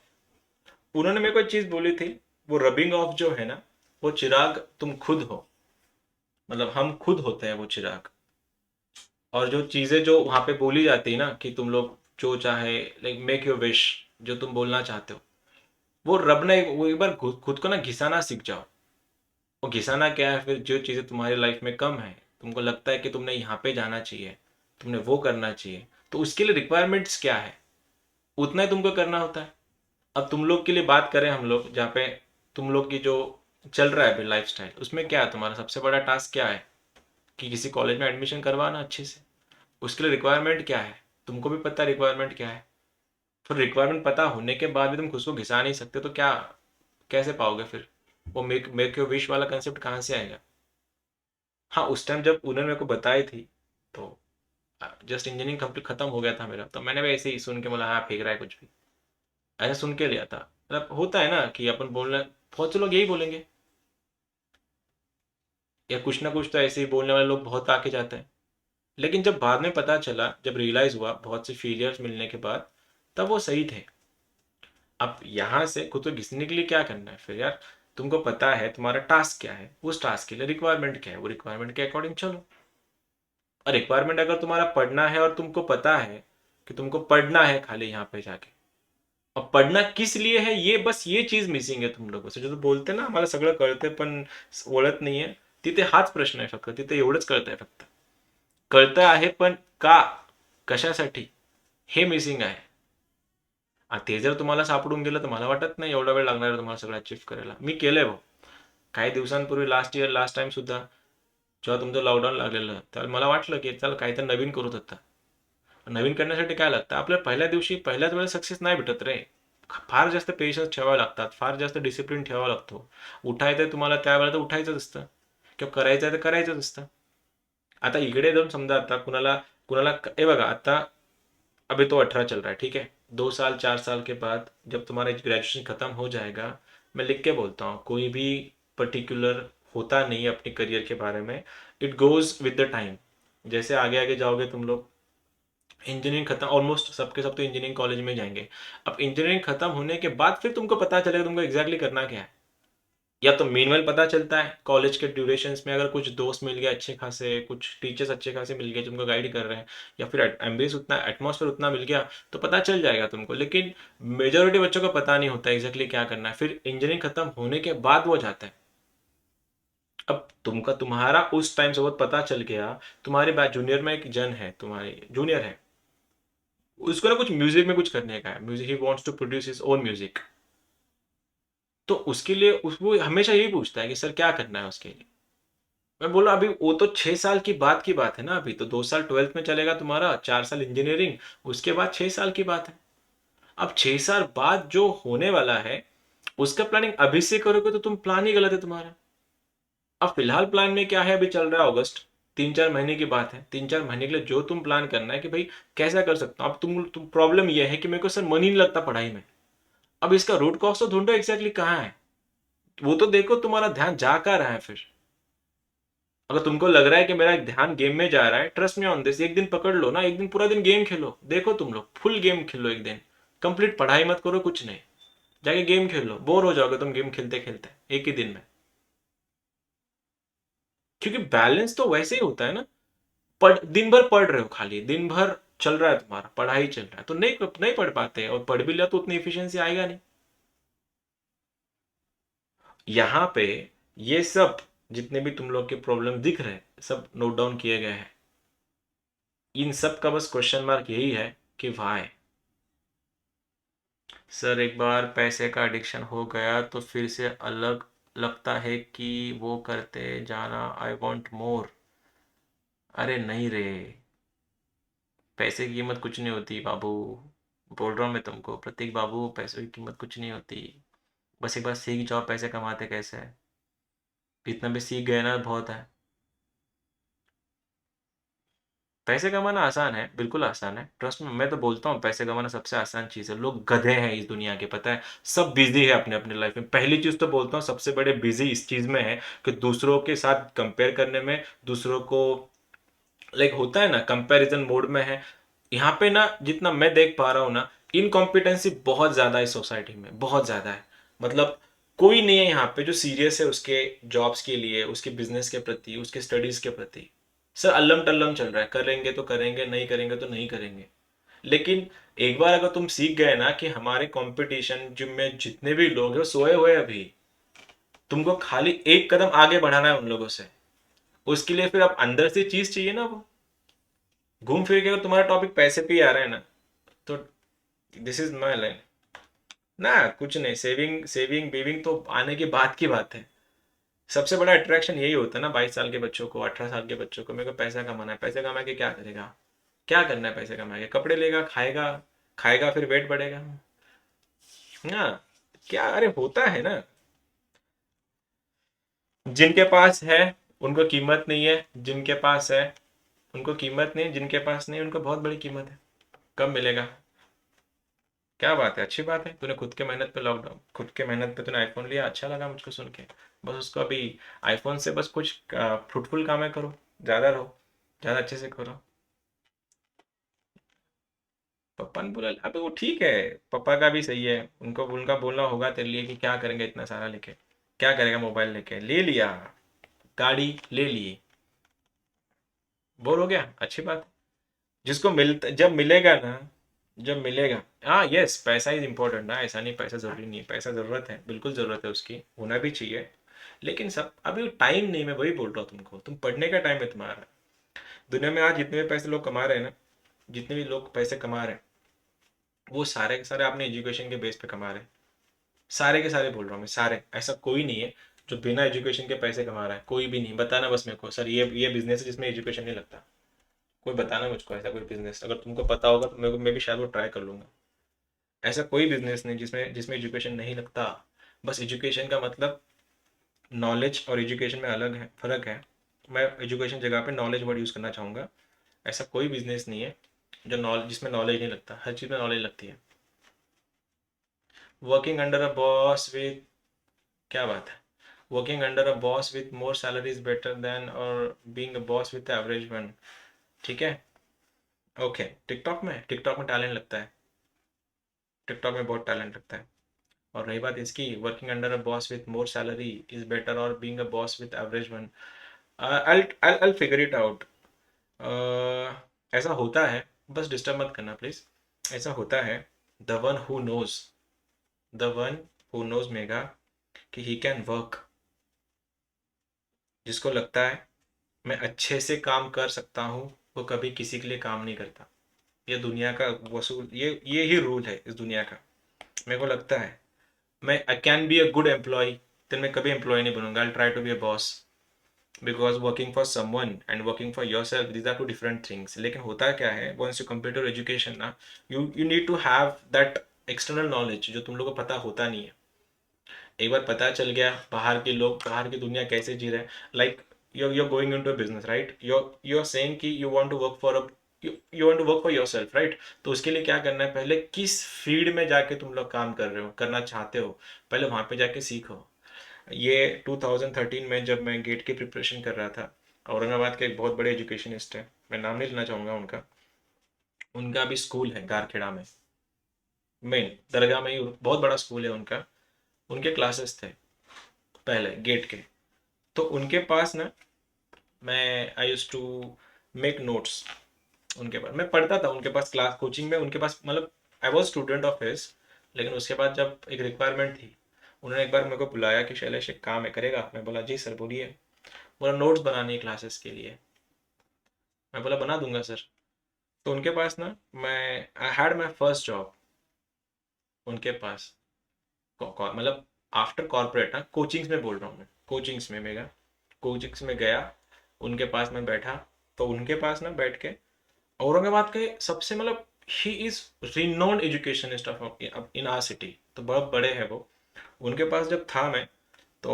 A: उन्होंने मेरे को एक चीज़ बोली थी, वो रबिंग ऑफ जो है ना, वो चिराग तुम खुद हो, मतलब हम खुद होते हैं वो चिराग। और जो चीज़ें जो वहाँ पे बोली जाती है ना कि तुम लोग जो चाहे, लाइक मेक योर विश, जो तुम बोलना चाहते हो, वो रब ने वो एक बार खुद खुद को ना घिसाना सीख जाओ। वो घिसाना क्या है? फिर जो चीज़ें तुम्हारी लाइफ में कम है, तुमको लगता है कि तुमने यहाँ पे जाना चाहिए, तुमने वो करना चाहिए, तो उसके लिए रिक्वायरमेंट्स क्या है, उतना ही तुमको करना होता है। अब तुम लोग के लिए बात करें हम लोग, जहाँ पे तुम लोग की जो चल रहा है अभी लाइफ स्टाइल, उसमें क्या है तुम्हारा सबसे बड़ा टास्क क्या है? कि किसी कॉलेज में एडमिशन करवाना अच्छे से। उसके लिए रिक्वायरमेंट क्या है? तुमको भी पता है रिक्वायरमेंट क्या है। फिर रिक्वायरमेंट पता होने के बाद भी तुम खुद को घिसा नहीं सकते, तो क्या, कैसे पाओगे फिर? वो मेक मेक योर विश वाला कंसेप्ट कहाँ से आएगा? हाँ उस टाइम जब उन्होंने मेरे को बताई थी, तो जस्ट इंजीनियरिंग कंप्लीट खत्म हो गया था मेरा, तो मैंने भी ऐसे ही सुन के बोला हाँ फेंक रहा है कुछ भी, ऐसा सुन के लिया था। मतलब होता है ना कि अपन बोलना, बहुत से लोग यही बोलेंगे, या कुछ ना कुछ तो ऐसे ही बोलने वाले लोग बहुत आके जाते हैं। लेकिन जब बाद में पता चला, जब रियलाइज हुआ बहुत से फेलियर्स मिलने के बाद, तब वो सही थे। अब यहाँ से खुद को घिसने के लिए क्या करना है फिर यार? तुमको पता है तुम्हारा टास्क क्या है, उस टास्क के लिए रिक्वायरमेंट क्या है, वो रिक्वायरमेंट के अकॉर्डिंग चलो। और रिक्वायरमेंट अगर तुम्हारा पढ़ना है और तुमको पता है कि तुमको पढ़ना है खाली यहाँ पे जाके, और पढ़ना किस लिए है, ये बस ये चीज मिसिंग है तुम लोगों से. जो तो बोलते ना आम्हाला सगळं कळते पण ओळख नाहीये, तिथे हाच प्रश्न आहे फक्त. तिथे एवढंच कळतंय फक्त. कळतं आहे पण का, कशासाठी, हे मिसिंग आहे. ते जर तुम्हाला सापडून गेलं तर मला वाटत नाही एवढा वेळ लागणार आहे तुम्हाला सगळं अचीव करायला. मी केलंय भाऊ. काही दिवसांपूर्वी लास्ट इयर लास्ट टाइम सुद्धा जेव्हा तुमचं लॉकडाऊन लागलेलं, तर मला वाटलं की चल काहीतरी नवीन करूत आता. नवीन करण्यासाठी काय लागतं, आपल्याला पहिल्या दिवशी पहिल्याच वेळेस सक्सेस नाही भेटत रे. फार जास्त पेशन्स ठेवावे लागतात, फार जास्त डिसिप्लिन ठेवावा लागतो. उठायचंय तुम्हाला त्यावेळेला तर उठायचंच असतं, किंवा करायचं आहे तर करायचंच असतं. आता इकडे जाऊन समजा आता कुणाला कुणाला हे बघा आता, अभी तो 18 चल रहा है, ठीक है. 2 साल 4 साल के बाद जब तुम्हारा ग्रेजुएशन खत्म हो जाएगा, मैं लिख के बोलता हूँ, कोई भी पर्टिकुलर होता नहीं है अपने करियर के बारे में. It goes with the time. जैसे आगे आगे जाओगे तुम लोग, इंजीनियरिंग खत्म, ऑलमोस्ट सबके सब तो इंजीनियरिंग कॉलेज में जाएंगे. अब इंजीनियरिंग खत्म होने के बाद फिर तुमको पता चलेगा तुमको एग्जैक्टली करना क्या है. या तो मीनवेल पता चलता है कॉलेज के ड्यूरेशंस में, अगर कुछ दोस्त मिल गए अच्छे खासे, कुछ टीचर्स अच्छे खासे मिल गए जिनको गाइड कर रहे हैं, या फिर एम्बियंस उतना, एटमॉस्फेयर उतना मिल गया, तो पता चल जाएगा तुमको. लेकिन मेजोरिटी बच्चों को पता नहीं होता एग्जैक्टली क्या करना है. फिर इंजीनियरिंग खत्म होने के बाद वो जाता है. अब तुमका तुम्हारा उस टाइम सोबत पता चल गया, तुम्हारे बैच जूनियर में एक जन है, तुम्हारे जूनियर है, उसको ना कुछ म्यूजिक में कुछ करने का है, music he wants to produce his own music. तो उसके लिए उसको हमेशा यही पूछता है कि सर क्या करना है उसके लिए. मैं बोला अभी वो तो 6 साल की बात है ना. अभी तो 2 साल ट्वेल्थ में चलेगा तुम्हारा, 4 साल इंजीनियरिंग, उसके बाद 6 साल की बात है. अब 6 साल बाद जो होने वाला है, उसका प्लानिंग अभी से करोगे तो तुम प्लान ही गलत है तुम्हारा. अब फिलहाल प्लान में क्या है, अभी चल रहा है अगस्त, 3-4 महीने की बात है. 3-4 महीने के लिए जो तुम प्लान करना है कि भाई कैसा कर सकता हूं. अब तुम प्रॉब्लम यह है कि मेरे को सर मन ही नहीं लगता पढ़ाई में. अब इसका रूट कॉज तो ढूंढो एग्जैक्टली कहाँ है. वो तो देखो तुम्हारा ध्यान जा कहाँ रहा है. फिर अगर तुमको लग रहा है कि मेरा ध्यान गेम में जा रहा है, ट्रस्ट मी ऑन दिस, एक दिन पकड़ लो ना, एक दिन पूरा दिन गेम खेलो. देखो तुम लोग फुल गेम खेलो एक दिन, कंप्लीट पढ़ाई मत करो कुछ नहीं, जाके गेम खेलो. बोर हो जाओगे तुम गेम खेलते खेलते एक ही दिन में. क्योंकि बैलेंस तो वैसे ही होता है ना. दिन भर पढ़ रहे हो, खाली दिन भर चल रहा है तुम्हारा, पढ़ाई चल रहा है, तो नहीं नहीं पढ़ पाते, और पढ़ भी लिया तो उतनी इफिशियंसी आएगा नहीं. यहाँ पे ये सब जितने भी तुम लोग के प्रॉब्लम दिख रहे हैं, सब नोट डाउन किए गए हैं. इन सब का बस क्वेश्चन मार्क यही है कि वाई. सर एक बार पैसे का एडिक्शन हो गया तो फिर से अलग लगता है कि वो करते जाना, आई वॉन्ट मोर. अरे नहीं रे, पैसे की कीमत कुछ नहीं होती बाबू. बोल रहा हूँ मैं तुमको प्रतीक बाबू, पैसों की कीमत कुछ नहीं होती. बस एक बार सीख जाओ पैसे कमाते कैसे है. इतना भी सीख गए ना बहुत है. पैसे कमाना आसान है, बिल्कुल आसान है, ट्रस्ट में. मैं तो बोलता हूँ पैसे कमाना सबसे आसान चीज़ है. लोग गधे हैं इस दुनिया के, पता है. सब बिजी है अपने अपने लाइफ में. पहली चीज़ तो बोलता हूँ सबसे बड़े बिजी इस चीज़ में है कि दूसरों के साथ कंपेयर करने में, दूसरों को लाइक होता है ना, कंपैरिजन मोड में है. यहाँ पे ना जितना मैं देख पा रहा हूँ ना, इनकॉम्पिटेंसी बहुत ज़्यादा है सोसाइटी में, बहुत ज़्यादा है. मतलब कोई नहीं है यहाँ पे जो सीरियस है उसके जॉब्स के लिए, उसके बिजनेस के प्रति, उसके स्टडीज के प्रति. सर अल्लम टल्लम चल रहा है, करेंगे तो करेंगे, नहीं करेंगे तो नहीं करेंगे. लेकिन एक बार अगर तुम सीख गए ना कि हमारे कंपटीशन जिम में जितने भी लोग हैं वो सोए हुए हैं अभी, तुमको खाली एक कदम आगे बढ़ाना है उन लोगों से. उसके लिए फिर अब अंदर से चीज चाहिए ना. वो घूम फिर के अगर तुम्हारा टॉपिक पैसे पे ही आ रहा है ना, तो दिस इज माई लाइन. ना कुछ नहीं, सेविंग सेविंग बेविंग तो आने की बात की बात है. सबसे बड़ा अट्रैक्शन यही होता है ना 22 साल के बच्चों को, 18 साल के बच्चों को, मेरे को पैसा कमाना है. पैसे कमा के क्या करेगा, क्या करना है पैसे कमा के, कपड़े लेगा, खाएगा, खाएगा फिर वेट बढ़ेगा. हाँ, क्या अरे होता है ना. जिनके पास है उनको कीमत नहीं है, जिनके पास है उनको कीमत नहीं, जिनके पास नहीं उनको बहुत बड़ी कीमत है. कब मिलेगा. क्या बात है, अच्छी बात है. तूने खुद के मेहनत पे लॉकडाउन, खुद के मेहनत पे तूने आईफोन लिया, अच्छा लगा मुझको सुन के. बस उसको अभी आईफोन से बस कुछ फ्रूटफुल कामें करो, ज़्यादा रहो, ज़्यादा अच्छे से करो. पप्पा ने बोला अबे वो ठीक है, पापा का भी सही है. उनको उनका बोलना होगा तेरे लिए कि क्या करेंगे इतना सारा लेके, क्या करेगा. मोबाइल लेके ले लिया, गाड़ी ले ली, बोर हो गया, अच्छी बात है। जिसको मिलता, जब मिलेगा ना, जब मिलेगा। हाँ यस, पैसा इज इम्पोर्टेंट ना, ऐसा नहीं पैसा जरूरी नहीं है, पैसा ज़रूरत है, बिल्कुल ज़रूरत है उसकी, होना भी चाहिए। लेकिन सब अभी टाइम नहीं, मैं वही बोल रहा हूँ तुमको, तुम पढ़ने का टाइम है तुम्हारा। दुनिया में आज जितने भी पैसे लोग कमा रहे हैं ना, जितने भी लोग पैसे कमा रहे हैं, वो सारे के सारे अपने एजुकेशन के बेस पे कमा रहे हैं। सारे के सारे बोल रहा हूँ मैं, सारे, ऐसा कोई नहीं है जो बिना एजुकेशन के पैसे कमा रहा है, कोई भी नहीं। बताना बस मेरे को, सर ये बिजनेस है जिसमें एजुकेशन नहीं लगता। कोई बताना मुझको ऐसा कोई बिजनेस, अगर तुमको पता होगा तो मेरे को, मैं भी शायद वो ट्राई कर लूंगा। ऐसा कोई बिजनेस नहीं जिसमें जिसमें एजुकेशन नहीं लगता। बस एजुकेशन का मतलब, नॉलेज और एजुकेशन में अलग है, फर्क है। मैं एजुकेशन जगह पे नॉलेज वर्ड यूज़ करना चाहूँगा। ऐसा कोई बिजनेस नहीं है जो नॉलेज, जिसमें नॉलेज नहीं लगता, हर चीज़ में नॉलेज लगती है। Working under a boss with, क्या बात है, working under a boss with more salary is better than और being a boss with average one. ठीक है, ओके। टिकटॉक में टैलेंट लगता है, टिकटॉक में बहुत टैलेंट लगता है। और रही बात इसकी, working under a boss with more salary is better और being a boss with average one, I'll figure it out. ऐसा होता है, बस डिस्टर्ब मत करना प्लीज। ऐसा होता है, the one who knows, the one who knows मेगा कि ही कैन वर्क, जिसको लगता है मैं अच्छे से काम कर सकता हूँ, वो कभी किसी के लिए काम नहीं करता। ये दुनिया का वसूल, ये ही रूल है इस दुनिया का। मेरे को लगता है मैं I can be a good employ, then मैं कभी एम्प्लॉय नहीं बनूंगा, I try to be a boss. Because working for someone and working for yourself, these are two different things. लेकिन होता क्या है, once you compare to education ना, you need to have that external knowledge जो तुम लोग को पता होता नहीं है। एक बार पता चल गया बाहर के लोग, बाहर की दुनिया कैसे जी रहे हैं, like you're going into a business, right? You're saying कि you want to work for a, you want to work for yourself, right? तो उसके लिए क्या करना है, पहले किस फील्ड में जाके तुम लोग काम कर रहे हो, करना चाहते हो, पहले वहां पे जाके सीखो। ये 2013 में जब मैं गेट की प्रिपरेशन कर रहा था, औरंगाबाद के एक बहुत बड़े एजुकेशनिस्ट है, मैं नाम नहीं लेना चाहूंगा उनका, उनका भी स्कूल है गारखेड़ा में, मेन दरगाह में ही बहुत बड़ा स्कूल है उनका। उनके क्लासेस थे पहले गेट के, तो उनके पास ना, मैं आई यूज टू मेक नोट्स उनके पास, मैं पढ़ता था उनके पास क्लास कोचिंग में, उनके पास मतलब I was student of his. लेकिन उसके बाद जब एक रिक्वायरमेंट थी, उन्होंने एक बार मेरे को बुलाया कि शैलेश एक काम है, करेगा? मैं बोला जी सर बोलिए। बोला नोट्स बनानी है क्लासेस के लिए। मैं बोला बना दूंगा सर। तो उनके पास ना, मैं I had my first job उनके पास, मतलब आफ्टर कॉर्पोरेट ना, कोचिंग्स में बोल रहा हूँ मैं, कोचिंग्स में मेरा, कोचिंग्स में गया, उनके पास मैं बैठा। तो उनके पास ना बैठ के, औरंगाबाद के सबसे मतलब, he is renowned educationist of in are city, तो बहुत बड़े हैं वो। उनके पास जब था मैं, तो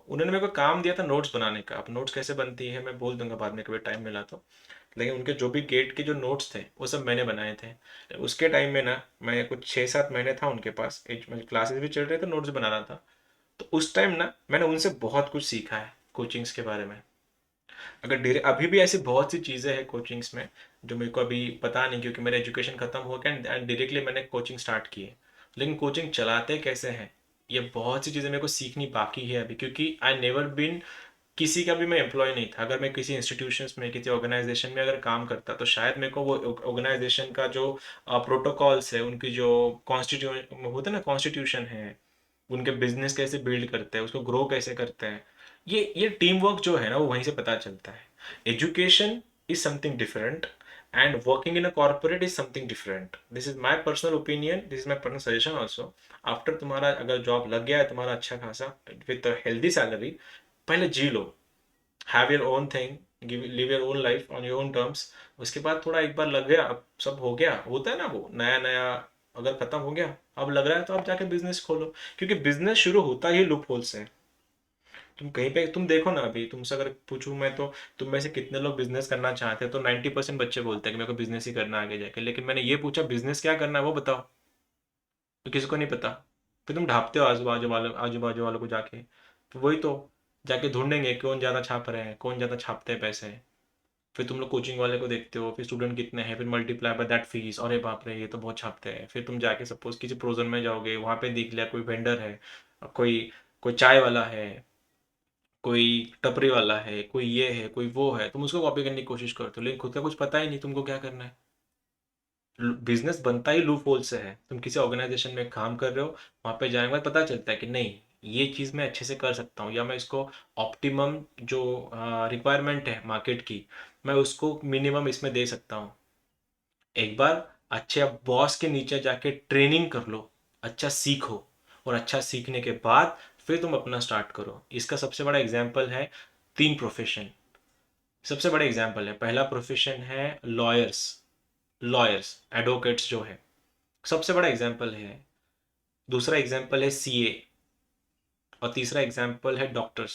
A: उन्होंने मेरे को काम दिया था नोट्स बनाने का। अब नोट्स कैसे बनती है मैं बोल दूंगा बाद में कभी टाइम मिला तो। लेकिन उनके जो भी गेट के जो नोट्स थे वो सब मैंने बनाए थे। उसके टाइम में ना, मैं कुछ 6-7 महीने था उनके पास, क्लासेस भी चल रहे थे, नोट्स बना रहा था। तो उस टाइम ना मैंने उनसे बहुत कुछ सीखा है कोचिंग्स के बारे में। अगर अभी भी ऐसी बहुत सी चीज़ें हैं कोचिंग्स में जो मेरे को अभी पता नहीं, क्योंकि मेरा एजुकेशन खत्म हो गया एंड डायरेक्टली मैंने कोचिंग स्टार्ट की है। लेकिन कोचिंग चलाते कैसे हैं, ये बहुत सी चीज़ें मेरे को सीखनी बाकी है अभी, क्योंकि आई नेवर बीन, किसी का भी मैं एम्प्लॉय नहीं था। अगर मैं किसी इंस्टीट्यूशन में, किसी ऑर्गेनाइजेशन में अगर काम करता, तो शायद मेरे को वो ऑर्गेनाइजेशन का जो प्रोटोकॉल्स है, उनकी जो कॉन्स्टिट्यूशन होता है ना, कॉन्स्टिट्यूशन है, उनके बिजनेस कैसे बिल्ड करते हैं, उसको ग्रो कैसे करते हैं, ये टीम वर्क जो है ना, वो वहीं से पता चलता है। Education is something different and working in a corporate is something different. This is my personal opinion, this is my personal suggestion also. After तुम्हारा अगर जॉब लग गया है तुम्हारा अच्छा खासा, विद हेल्दी सैलरी, पहले जी लो, have your own thing, give live your own life on your own terms. उसके बाद थोड़ा एक बार लग गया, अब सब हो गया, होता है ना वो नया नया, अगर खत्म हो गया, अब लग रहा है, तो आप जाके बिजनेस खोलो। क्योंकि बिजनेस शुरू होता ही लूप होल से। तुम कहीं पे तुम देखो ना, अभी तुमसे अगर पूछूं मैं, तो तुम में से कितने लोग बिजनेस करना चाहते हैं, तो 90% बच्चे बोलते हैं कि मेरे को बिजनेस ही करना है आगे जाके। लेकिन मैंने ये पूछा बिजनेस क्या करना है वो बताओ, तो किसी को नहीं पता। फिर तुम ढापते हो आजू बाजू वालों को जाके, तो वही तो, जाके ढूंढेंगे कौन ज़्यादा छाप रहे हैं, कौन ज़्यादा छापते हैं पैसे। फिर तुम लोग कोचिंग वाले को देखते हो, फिर स्टूडेंट कितने हैं, फिर मल्टीप्लाई बाय दैट फीस, अरे बाप रे ये तो बहुत छापते हैं। फिर तुम जाके सपोज किसी प्रोजन में जाओगे, वहां पे देख लिया कोई वेंडर है, कोई कोई चाय वाला है, कोई टपरी वाला है, कोई ये है, कोई वो है, तुम उसको कॉपी करने की कोशिश करते हो, लेकिन खुद का कुछ पता ही नहीं तुमको क्या करना है। बिजनेस बनता ही लूप होल से है। तुम किसी ऑर्गेनाइजेशन में काम कर रहे हो, वहां पे जाने के बाद पता चलता है कि नहीं, ये चीज़ मैं अच्छे से कर सकता हूँ, या मैं इसको ऑप्टिमम जो रिक्वायरमेंट है मार्केट की, मैं उसको मिनिमम इसमें दे सकता हूँ। एक बार अच्छे बॉस के नीचे जाके ट्रेनिंग कर लो, अच्छा सीखो, और अच्छा सीखने के बाद फिर तुम अपना स्टार्ट करो। इसका सबसे बड़ा एग्जाम्पल है तीन प्रोफेशन। सबसे बड़ा एग्जाम्पल है, पहला प्रोफेशन है लॉयर्स। लॉयर्स, एडवोकेट्स जो है, सबसे बड़ा एग्जाम्पल है। दूसरा एग्जाम्पल है सीए, और तीसरा एग्जाम्पल है डॉक्टर्स।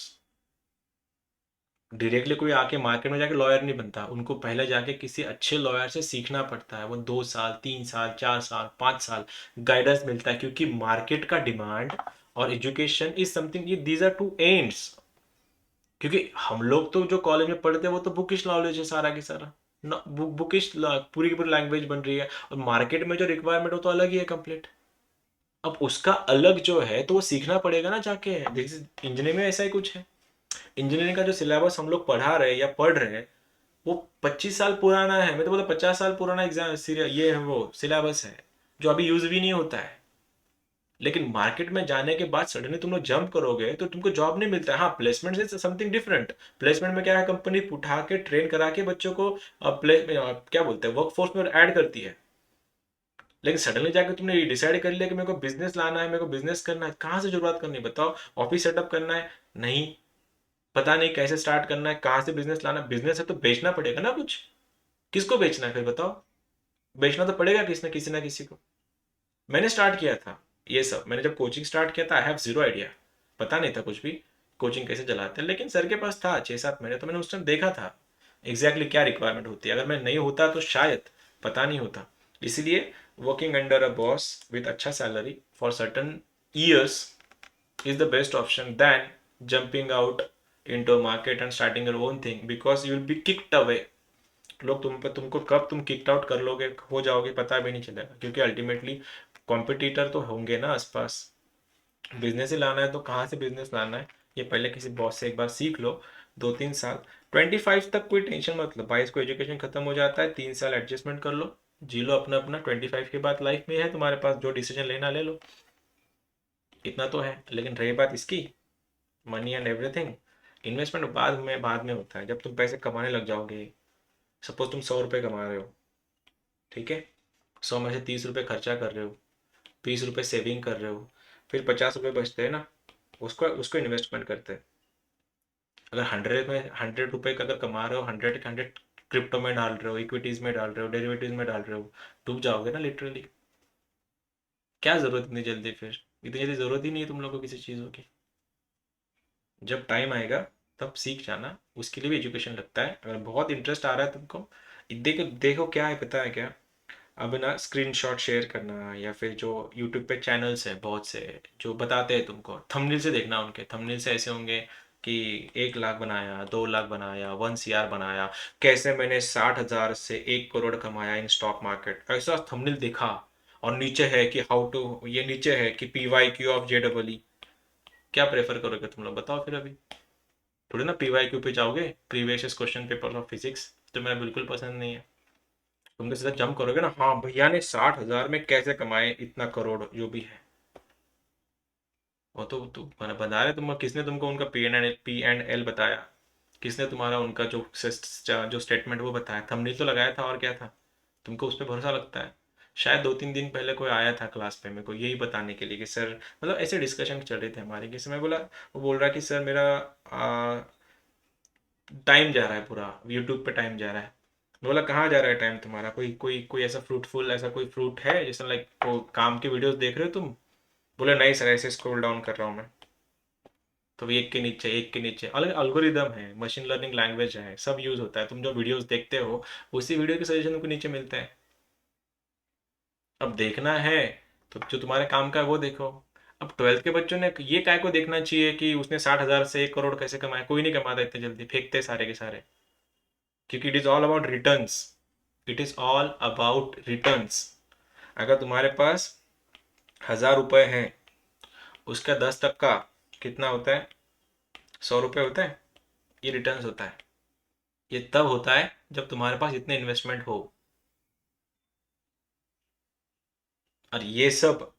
A: डायरेक्टली कोई आके मार्केट में जाके लॉयर नहीं बनता, उनको पहले जाके किसी अच्छे लॉयर से सीखना पड़ता है। वो 2 साल, 3 साल, 4 साल, 5 साल गाइडेंस मिलता है, क्योंकि मार्केट का डिमांड और एजुकेशन इज समथिंग, ये दीज आर टू एंड्स। क्योंकि हम लोग तो जो कॉलेज में पढ़ते हैं वो तो बुकिश नॉलेज है सारा की सारा, बुकिश पूरी की पूरी लैंग्वेज बन रही है, और मार्केट में जो रिक्वायरमेंट हो तो अलग ही है कंप्लीट। अब उसका अलग जो है तो वो सीखना पड़ेगा ना जाके। इंजीनियरिंग में ऐसा ही कुछ है। इंजीनियरिंग का जो सिलेबस हम लोग पढ़ा रहे हैं या पढ़ रहे हैं, वो 25 साल पुराना है। मैं तो बोला 50 साल पुराना एग्जाम ये है, वो सिलेबस है जो अभी यूज भी नहीं होता है। लेकिन मार्केट में जाने के बाद सडनली तुम लोग जंप करोगे तो तुमको जॉब नहीं मिलता है। हाँ, प्लेसमेंट से समथिंग डिफरेंट। प्लेसमेंट में क्या है, कंपनी उठा के ट्रेन करा के बच्चों को क्या बोलते हैं, वर्कफोर्स में ऐड करती है। लेकिन सडनली जाकर तुमने ये डिसाइड कर लिया कि मेरे को बिजनेस लाना है, मेरे को बिजनेस करना है, कहाँ से शुरुआत करनी है बताओ। ऑफिस सेटअप करना है, नहीं पता, नहीं कैसे स्टार्ट करना है, कहाँ से बिजनेस लाना है। बिजनेस है तो बेचना पड़ेगा ना कुछ। किसको बेचना है फिर बताओ। बेचना तो पड़ेगा किसी ना किसी को। मैंने स्टार्ट किया था ये सब, मैंने जब कोचिंग स्टार्ट किया था, आई हैव जीरो आइडिया, पता नहीं था कुछ भी कोचिंग कैसे चलाते हैं। लेकिन सर के पास था 6-7 महीने, तो मैंने उस टाइम देखा था एग्जैक्टली क्या रिक्वायरमेंट होती है। अगर मैं नहीं होता तो शायद पता नहीं होता। इसलिए working under a boss with अच्छा salary for certain years is the best option than jumping out into a market and starting your own thing, because you will be kicked away। लोग तुमको कब तुम किक्ड आउट कर लोगे, हो जाओगे, पता भी नहीं चलेगा, क्योंकि अल्टीमेटली कॉम्पिटिटर तो होंगे ना आसपास। बिजनेस ही लाना है तो कहाँ से बिजनेस लाना है, ये पहले किसी बॉस से एक बार सीख लो। 2-3 साल, 25 तक कोई टेंशन मत लो, 22 को एजुकेशन खत्म हो जाता है, 3 साल एडजस्टमेंट कर लो, जी लो अपना अपना। 25 के बाद लाइफ में है तुम्हारे पास, जो डिसीजन लेना ले लो, इतना तो है। लेकिन रही बात इसकी, मनी एंड एवरीथिंग, इन्वेस्टमेंट बाद में होता है, जब तुम पैसे कमाने लग जाओगे। सपोज तुम 100 रुपये कमा रहे हो, ठीक है, 100 में से 30 रुपये खर्चा कर रहे हो, 20 रुपये सेविंग कर रहे हो, फिर 50 रुपये बचते हैं ना, उसको उसको इन्वेस्टमेंट करते हैं। अगर 100 रुपये का अगर कमा रहे हो, 100 क्रिप्टो में डाल रहे हो, इक्विटीज में डाल रहे हो, डेरिवेटिव्स में डाल रहे हो, डूब जाओगे ना लिटरली। क्या जरूरत इतनी जल्दी, फिर इतनी जल्दी जरूरत ही नहीं है तुम लोगों को किसी चीज़ों की। जब टाइम आएगा तब सीख जाना, उसके लिए भी एजुकेशन लगता है। अगर बहुत इंटरेस्ट आ रहा है तुमको, देखो देखो क्या है पता है क्या, अब ना स्क्रीनशॉट शेयर करना, या फिर जो यूट्यूब पे चैनल्स है बहुत से जो बताते हैं तुमको, थंबनेल से देखना। उनके थंबनेल से ऐसे होंगे कि 1 लाख बनाया, 2 लाख बनाया, 1 CR बनाया, कैसे मैंने 60,000 से 1 करोड़ कमाया इन स्टॉक मार्केट, ऐसा थंबनेल देखा। और नीचे है कि हाउ टू, ये नीचे है कि PYQ ऑफ JEE। क्या प्रेफर करोगे तुम लोग बताओ फिर। अभी थोड़ी ना PYQ पे जाओगे, previous question paper of physics, तो मेरा बिल्कुल पसंद नहीं है। तुम तो सीधा जंप करोगे ना, हाँ भैया ने 60,000 में कैसे कमाए इतना करोड़ जो भी है। वो तो बता रहे तुम, किसने तुमको उनका P&L बताया, किसने तुम्हारा उनका जो स्टेटमेंट वो बताया, थंबनेल तो लगाया था और क्या था। तुमको उस पर भरोसा लगता है। शायद 2-3 दिन पहले कोई आया था क्लास पे मेरे को यही बताने के लिए कि सर, मतलब ऐसे डिस्कशन चल रहे थे हमारे, किसी मैं बोला, वो बोल रहा कि सर मेरा टाइम जा रहा है पूरा, यूट्यूब पे टाइम जा रहा है। मैं बोला कहाँ जा रहा है टाइम तुम्हारा, कोई कोई कोई ऐसा फ्रूटफुल, ऐसा कोई फ्रूट है जैसे लाइक वो काम के वीडियोस देख रहे हो तुम। बोले नहीं सर, ऐसे स्क्रॉल डाउन कर रहा हूँ मैं। तो एक के नीचे एक के नीचे अलग अल्गोरिदम है, मशीन लर्निंग लैंग्वेज है, सब यूज होता है। तुम जो वीडियोस देखते हो उसी वीडियो के सजेशन तुमको नीचे मिलते हैं। अब देखना है तो जो तुम्हारे काम का है वो देखो। अब 12th के बच्चों ने ये काय को देखना चाहिए कि उसने 60,000 से 1 करोड़ कैसे कमाया, कोई नहीं कमाता इतने जल्दी, फेंकते सारे के सारे। क्योंकि it is all about returns, it is all about returns. अगर तुम्हारे पास 1,000 रुपए हैं, उसका 10% कितना होता है, 100 रुपये होता है, ये रिटर्न्स होता है। ये तब होता है जब तुम्हारे पास इतने इन्वेस्टमेंट हो। और ये सब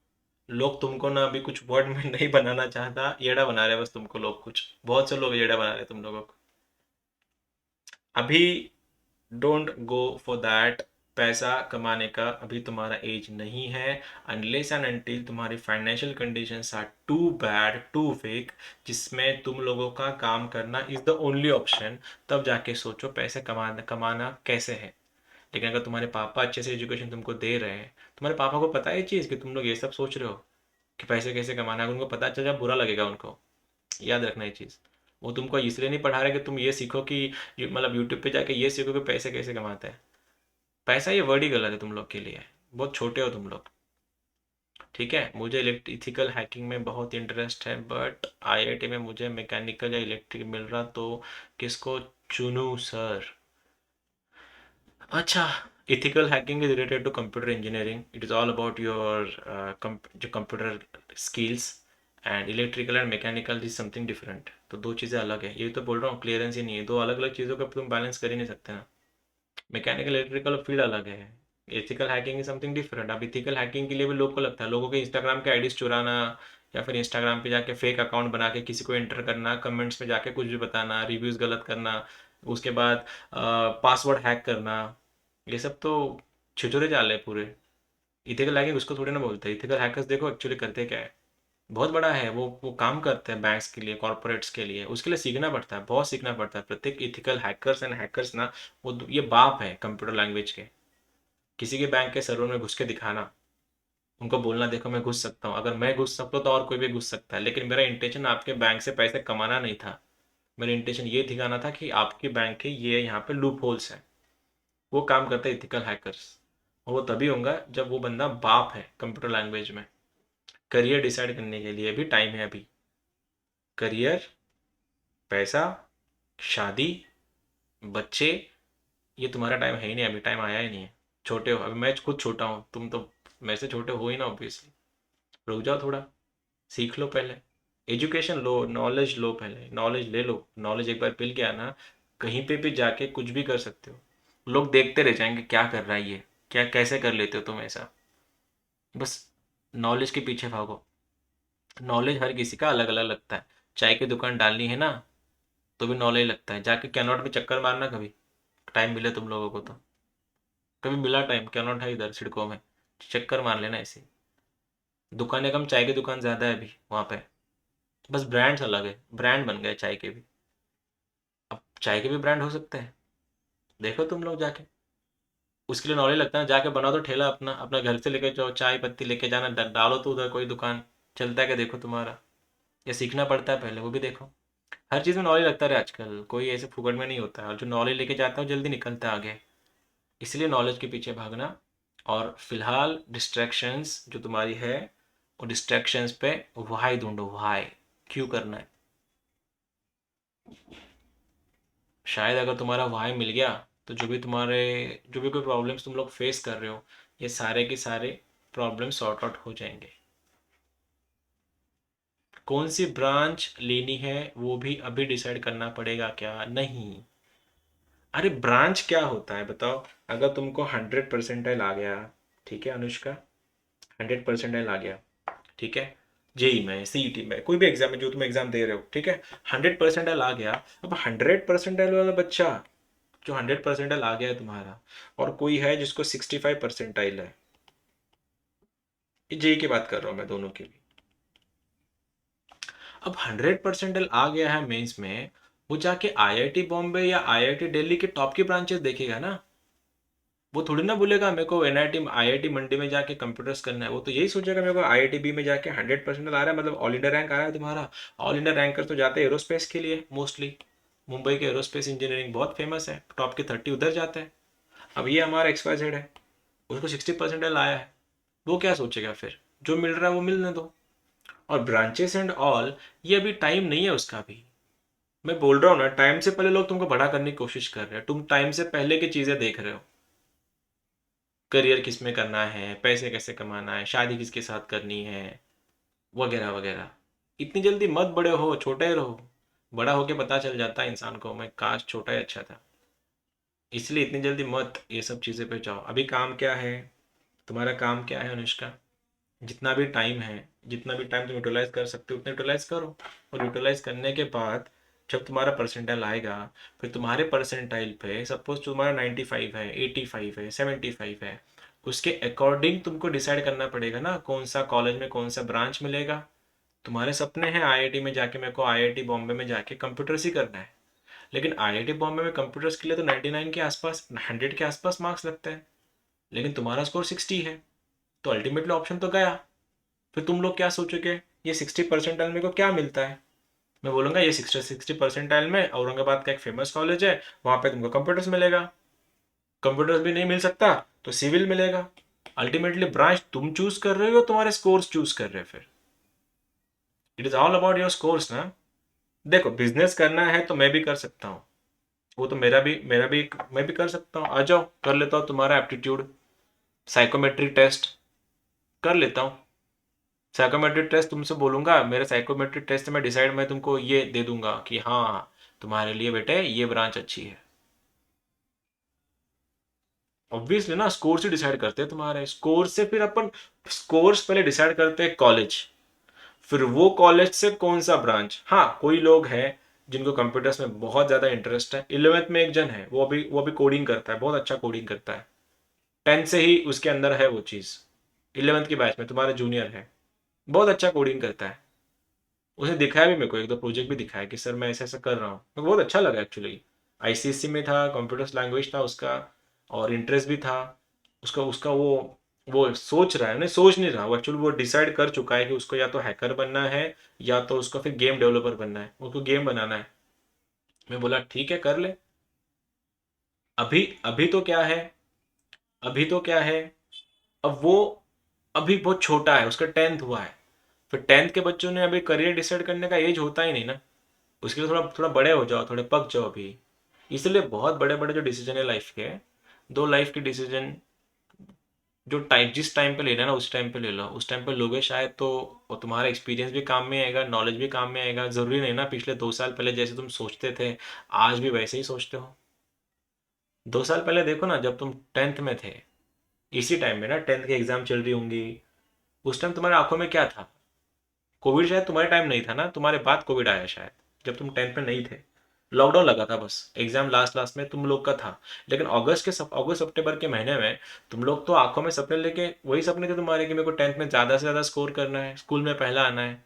A: लोग तुमको ना अभी कुछ वर्ड में नहीं बनाना चाहता, येड़ा बना रहे हैं बस तुमको लोग, कुछ बहुत से लोग येड़ा बना रहे हैं तुम लोगों को अभी। Don't go for that. पैसा कमाने का अभी तुम्हारा एज नहीं है, अनलेस एंड अनटिल तुम्हारी financial conditions are too bad too weak, जिसमें तुम लोगों का काम करना इज द ओनली ऑप्शन। तब जाके सोचो पैसे कमाना कमाना कैसे है। लेकिन अगर तुम्हारे पापा अच्छे से एजुकेशन तुमको दे रहे हैं, तुम्हारे पापा को पता है ये चीज़ कि तुम लोग ये सब सोच रहे हो कि पैसे कैसे कमाना है, अगर उनको पता चल जाए बुरा लगेगा उनको। याद रखना ये चीज़। वो तुमको इसलिए नहीं पढ़ा रहे कि तुम ये सीखो कि मतलब यूट्यूब पे जाके ये सीखो कि पैसे कैसे कमाते हैं। पैसा ये वर्ड ही गलत है तुम लोग के लिए, बहुत छोटे हो तुम लोग। ठीक है, मुझे इथिकल हैकिंग में बहुत इंटरेस्ट है, बट आईआईटी में मुझे मैकेनिकल या इलेक्ट्रिक मिल रहा तो किसको चुनूं सर। अच्छा, ethical hacking is related to computer engineering, it is all about your जो computer skills, and electrical and mechanical is something different. तो दो चीज़ें अलग है, ये तो बोल रहा हूँ क्लियरेंस ही नहीं है, दो अलग अलग चीज़ों को तुम बैलेंस कर ही नहीं सकते ना। मैकेनिकल इलेक्ट्रिकल फील्ड अलग है, ethical hacking is something different. अब एथिकल हैकिंग के लिए भी लोग को लगता है, लोगों के इंस्टाग्राम के आईडीज चुराना, या फिर इंस्टाग्राम पे जाके फेक अकाउंट बना के किसी को एंटर करना, कमेंट्स में जाके कुछ भी बताना, रिव्यूज़ गलत करना, उसके बाद पासवर्ड हैक करना, ये सब तो छिछोरे चाल है पूरे। इथिकल हैकिंग उसको थोड़ी ना बोलते हैं। इथिकल हैकर्स देखो एक्चुअली करते क्या है, बहुत बड़ा है वो काम करते हैं बैंक्स के लिए, कॉर्पोरेट्स के लिए, उसके लिए सीखना पड़ता है, बहुत सीखना पड़ता है। प्रत्येक इथिकल हैकर्स एंड हैकर्स ना, वो ये बाप है कंप्यूटर लैंग्वेज के। किसी के बैंक के सर्वर में घुस के दिखाना, उनको बोलना देखो मैं घुस सकता हूँ, अगर मैं घुस सकता हूँ तो और कोई भी घुस सकता है, लेकिन मेरा इंटेंशन आपके बैंक से पैसे कमाना नहीं था। मेरा इंटेंशन ये दिखाना था कि आपके बैंक के ये यहाँ पे लूप होल्स हैं। वो काम करते हैं इथिकल हैकर्स। और वो तभी होगा जब वो बंदा बाप है कंप्यूटर लैंग्वेज में। करियर डिसाइड करने के लिए भी टाइम है अभी। करियर, पैसा, शादी, बच्चे, ये तुम्हारा टाइम है ही नहीं, अभी टाइम आया ही नहीं है। छोटे हो अभी, मैं खुद छोटा हूँ, तुम तो मेरे से छोटे हो ही ना ऑब्वियसली। रुक जाओ थोड़ा, सीख लो पहले, एजुकेशन लो, नॉलेज लो, पहले नॉलेज ले लो। नॉलेज एक बार मिल गया ना, कहीं पे भी जाके कुछ भी कर सकते हो। लोग देखते रह जाएंगे क्या कर रहा है ये, क्या कैसे कर लेते हो तुम ऐसा। बस नॉलेज के पीछे भागो। नॉलेज हर किसी का अलग अलग लगता है। चाय की दुकान डालनी है ना, तो भी नॉलेज लगता है। जाके कैनॉट में चक्कर मारना कभी, टाइम मिले तुम लोगों को तो। कभी मिला टाइम, कैनॉट है इधर सिडको में, चक्कर मार लेना ऐसे। दुकानें कम, चाय की दुकान ज़्यादा है अभी वहाँ पे। बस ब्रांड्स अलग है, ब्रांड बन गए चाय के भी। अब चाय के भी ब्रांड हो सकते हैं, देखो तुम लोग जाके। उसके लिए नॉलेज लगता है, जाके बनाओ तो ठेला अपना, अपना घर से लेके जाओ, चाय पत्ती लेके जाना, डालो तो उधर कोई दुकान, चलता है क्या देखो तुम्हारा। या सीखना पड़ता है पहले, वो भी देखो। हर चीज़ में नॉलेज लगता रहे आजकल, कोई ऐसे फुकट में नहीं होता है, और जो नॉलेज लेके जाता है वो जल्दी निकलता है आगे। इसलिए नॉलेज के पीछे भागना। और फिलहाल डिस्ट्रैक्शंस जो तुम्हारी है, वो डिस्ट्रैक्शंस पे वाई ढूंढो, वाई क्यों करना है। शायद अगर तुम्हारा वाई मिल गया, तो जो भी कोई प्रॉब्लम्स तुम लोग फेस कर रहे हो, ये सारे के सारे प्रॉब्लम सॉर्ट आउट हो जाएंगे। कौन सी ब्रांच लेनी है वो भी अभी डिसाइड करना पड़ेगा क्या? नहीं। अरे ब्रांच क्या होता है बताओ। अगर तुमको 100 परसेंटाइल आ गया, ठीक है अनुष्का, 100 परसेंटाइल आ गया, ठीक है, जेई में, सीईटी में, कोई भी एग्जाम में जो तुम एग्जाम दे रहे हो, ठीक है, 100 परसेंटाइल आ गया। अब 100 परसेंटाइल वाला बच्चा, जो 100 परसेंटाइल आ गया है तुम्हारा, और कोई है जिसको 65 परसेंटाइल है, ये जेई की बात कर रहा हूँ मैं, दोनों के लिए। अब 100 परसेंटाइल आ गया है मेंस में, वो जाके आईआईटी बॉम्बे या आईआईटी दिल्ली के टॉप की ब्रांचेस देखेगा ना। वो थोड़ी ना बोलेगा मेरे को एनआईटी आईआईटी मंडी में जाके कंप्यूटर्स करना है। वो तो यही सोचेगा मेरे को आईआईटी बी में जाके 100 परसेंट आ रहा है, मतलब ऑल इंडिया रैंक आ रहा है तुम्हारा। ऑल इंडिया रैंकर तो जाते हैं एरोस्पेस के लिए मोस्टली। मुंबई के एरोस्पेस इंजीनियरिंग बहुत फेमस है, टॉप के 30 उधर जाते हैं। अब ये हमारा XYZ है, उसको 60 परसेंट आया है। वो क्या सोचेगा फिर, जो मिल रहा है वो मिलने दो। और ब्रांचेस एंड ऑल, ये अभी टाइम नहीं है उसका भी। मैं बोल रहा हूँ ना, टाइम से पहले लोग तुमको बड़ा करने की कोशिश कर रहे हैं, तुम टाइम से पहले की चीजें देख रहे हो। करियर किस में करना है, पैसे कैसे कमाना है, शादी किसके साथ करनी है, वगैरह वगैरह। इतनी जल्दी मत बड़े हो, छोटे रहो। बड़ा होके पता चल जाता है इंसान को, मैं काश छोटा ही अच्छा था। इसलिए इतनी जल्दी मत ये सब चीज़ें पे जाओ। अभी काम क्या है, तुम्हारा काम क्या है अनुष्का? जितना भी टाइम है, जितना भी टाइम तुम यूटिलाइज कर सकते हो उतना यूटिलाइज करो। और यूटिलाइज करने के बाद जब तुम्हारा परसेंटाइल आएगा, फिर तुम्हारे परसेंटाइल पे सपोज तुम्हारा 95 है, 85 है, 75 है, उसके अकॉर्डिंग तुमको डिसाइड करना पड़ेगा ना कौन सा कॉलेज में कौन सा ब्रांच मिलेगा। तुम्हारे सपने हैं आईआईटी में जाके, मेरे को आईआईटी बॉम्बे में जाके कंप्यूटर्स ही करना है, लेकिन आईआईटी बॉम्बे में कंप्यूटर्स के लिए तो 99 के आसपास, 100 के आसपास मार्क्स लगते हैं, लेकिन तुम्हारा स्कोर 60 है, तो अल्टीमेटली ऑप्शन तो गया। फिर तुम लोग क्या सोचोगे, ये 60 परसेंटाइल मेरे को क्या मिलता है? मैं बोलूंगा ये 60 परसेंटाइल में औरंगाबाद का एक फेमस कॉलेज है, वहां पे तुमको कंप्यूटर्स मिलेगा। कंप्यूटर्स भी नहीं मिल सकता तो सिविल मिलेगा। अल्टीमेटली ब्रांच तुम चूज कर रहे हो, तुम्हारे स्कोर्स चूज कर रहे हो। फिर it is all about your scores ना। देखो बिजनेस करना है तो मैं भी कर सकता हूँ, वो तो मेरा भी मैं भी कर सकता हूँ। आ जाओ कर लेता हूँ तुम्हारा एप्टीट्यूड साइकोमेट्रिक टेस्ट, कर लेता हूँ। साइकोमेट्रिक टेस्ट तुमसे बोलूंगा, मेरे साइकोमेट्रिक टेस्ट में डिसाइड मैं तुमको ये दे दूंगा कि हाँ तुम्हारे लिए बेटे ये ब्रांच अच्छी है। ऑब्वियसली ना, स्कोर से डिसाइड करते हैं तुम्हारे स्कोर से, फिर अपन स्कोर्स पहले डिसाइड करते हैं कॉलेज, फिर वो कॉलेज से कौन सा ब्रांच। हाँ कोई लोग हैं जिनको कंप्यूटर्स में बहुत ज़्यादा इंटरेस्ट है। 11th में एक जन है, वो अभी कोडिंग करता है, बहुत अच्छा कोडिंग करता है। 10th से ही उसके अंदर है वो चीज़। 11th की बैच में तुम्हारा जूनियर है, बहुत अच्छा कोडिंग करता है। उसने दिखाया भी मेरे को, एक दो प्रोजेक्ट भी दिखाया कि सर मैं ऐसा ऐसा कर रहा हूँ। मेरे को बहुत अच्छा लगा एक्चुअली। आईसीएससी में था, कंप्यूटर्स लैंग्वेज था उसका, और इंटरेस्ट भी था उसका। उसका वो सोच रहा है, नहीं सोच नहीं रहा, वो एक्चुअली वो डिसाइड कर चुका है कि उसको या तो हैकर बनना है या तो उसको फिर गेम डेवलपर बनना है, उसको गेम बनाना है। मैं बोला ठीक है कर ले। अभी अभी तो क्या है, अभी तो क्या है, अब वो अभी बहुत छोटा है, उसका 10th हुआ है। फिर 10th के बच्चों ने अभी करियर डिसाइड करने का एज होता ही नहीं ना। उसके लिए थोड़ा थोड़ा बड़े हो जाओ, थोड़े पक जाओ अभी। इसलिए बहुत बड़े बड़े जो डिसीजन है लाइफ के, दो लाइफ के डिसीजन, जो टाइम जिस टाइम पे लेना है ना उस टाइम पे ले लो। उस टाइम पे लोगे शायद तो वो तुम्हारा एक्सपीरियंस भी काम में आएगा, नॉलेज भी काम में आएगा। जरूरी नहीं ना पिछले 2 साल पहले जैसे तुम सोचते थे आज भी वैसे ही सोचते हो। 2 साल पहले देखो ना, जब तुम 10th में थे, इसी टाइम में ना 10th की एग्जाम चल रही होंगी, उस टाइम तुम्हारे आंखों में क्या था? कोविड शायद तुम्हारे टाइम नहीं था ना, तुम्हारे बाद कोविड आया शायद, जब तुम 10th में नहीं थे। लॉकडाउन लगा था बस, एग्जाम लास्ट लास्ट में तुम लोग का था। लेकिन अगस्त सितंबर के महीने में तुम लोग तो आंखों में सपने लेके, वही सपने थे तुम्हारे कि मेरे को 10th में ज्यादा से ज्यादा स्कोर करना है, स्कूल में पहला आना है।